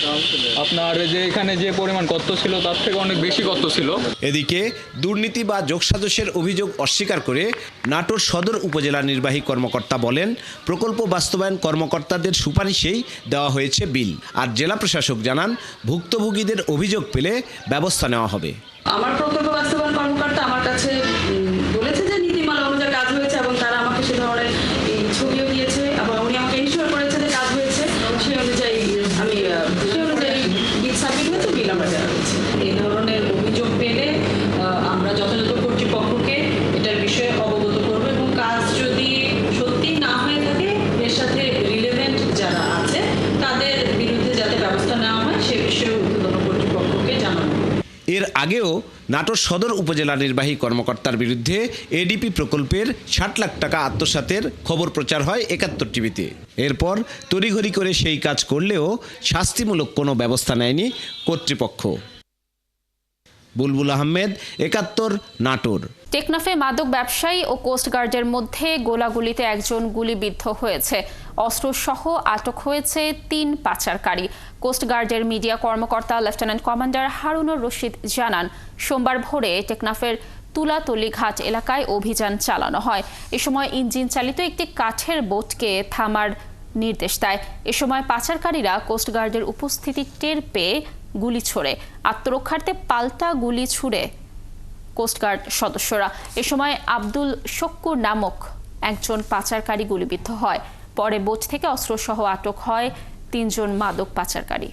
[SPEAKER 17] আপনার যে এখানে যে পরিমাণ গর্ত ছিল তার থেকে অনেক বেশি গর্ত ছিল।
[SPEAKER 2] এদিকে দুর্নীতি বা যোগসাজশের অভিযোগ অস্বীকার করে নাটোর সদর উপজেলা নির্বাহী কর্মকর্তা বলেন, প্রকল্প বাস্তবায়ন কর্মকর্তাদের সুপারিশেই দেওয়া হয়েছে বিল। আর জেলা প্রশাসক জানান, ভুক্তভোগীদের অভিযোগ পেলে ব্যবস্থা নেওয়া হবে।
[SPEAKER 20] আমার প্রকল্প বাস্তবায়ন কর্মকর্তা আমার কাছে বলেছে যে নীতিমালা অনুযায়ী কাজ হয়েছে, এবং তারা আমাকে সে ধরনের ছবিও দিয়েছে, এবং উনি আমাকে ইনশিওর করেছে যে কাজ হয়েছে। সেই অনুযায়ী বিল সাবমিট হয়েছে, বিল আমরা দেওয়া হয়েছে। এই ধরনের অভিযোগ পেলে আমরা যথাযথ কর্তৃপক্ষকে এটার বিষয়ে অবগত করব, এবং কাজ যদি সত্যি না হয়ে থাকে এর সাথে রিলেভেন্ট যারা আছে তাদের বিরুদ্ধে যাতে ব্যবস্থা নেওয়া হয় সে বিষয়ে ঊর্ধ্বতন কর্তৃপক্ষকে জানানো।
[SPEAKER 2] এর আগেও নাটোর সদর উপজেলা নির্বাহী কর্মকর্তার বিরুদ্ধে এডিপি প্রকল্পের 60 লাখ টাকা আত্মসাতের খবর প্রচার হয় 71 টিভিতে। এরপর তড়িঘড়ি করে সেই কাজ করলেও শাস্তিমূলক কোনো ব্যবস্থা নেয়নি কর্তৃপক্ষ। বুলবুল আহমেদ, 71, নাটোর।
[SPEAKER 1] টেকনাফে মাদক ব্যবসায়ী ও কোস্টগার্ডের মধ্যে গোলাগুলিতে একজন গুলিবিদ্ধ হয়েছে। অস্ত্রসহ আটক হয়েছে 3 পাচারকারী। কোস্টগার্ডের মিডিয়া কর্মকর্তা লেফটেন্যান্ট কমান্ডার হারুনুর রশিদ জানান, সোমবার ভোরে টেকনাফের তুলাতলি ঘাট এলাকায় অভিযান চালানো হয়। এ সময় ইঞ্জিন চালিত একটি কাঠের বোটকে থামার নির্দেশ দেয়। এ সময় পাচারকারীরা কোস্টগার্ডের উপস্থিতি টের পেয়ে গুলি ছোড়ে। আত্মরক্ষার্থে পাল্টা গুলি ছুড়ে কোস্টগার্ড সদস্যরা। এ সময় আব্দুল শক্কুর নামক একজন পাচারকারী গুলিবিদ্ধ হয়। পরে বোট থেকে অস্ত্রসহ আটক হয় 3 জন মাদক পাচারকারী।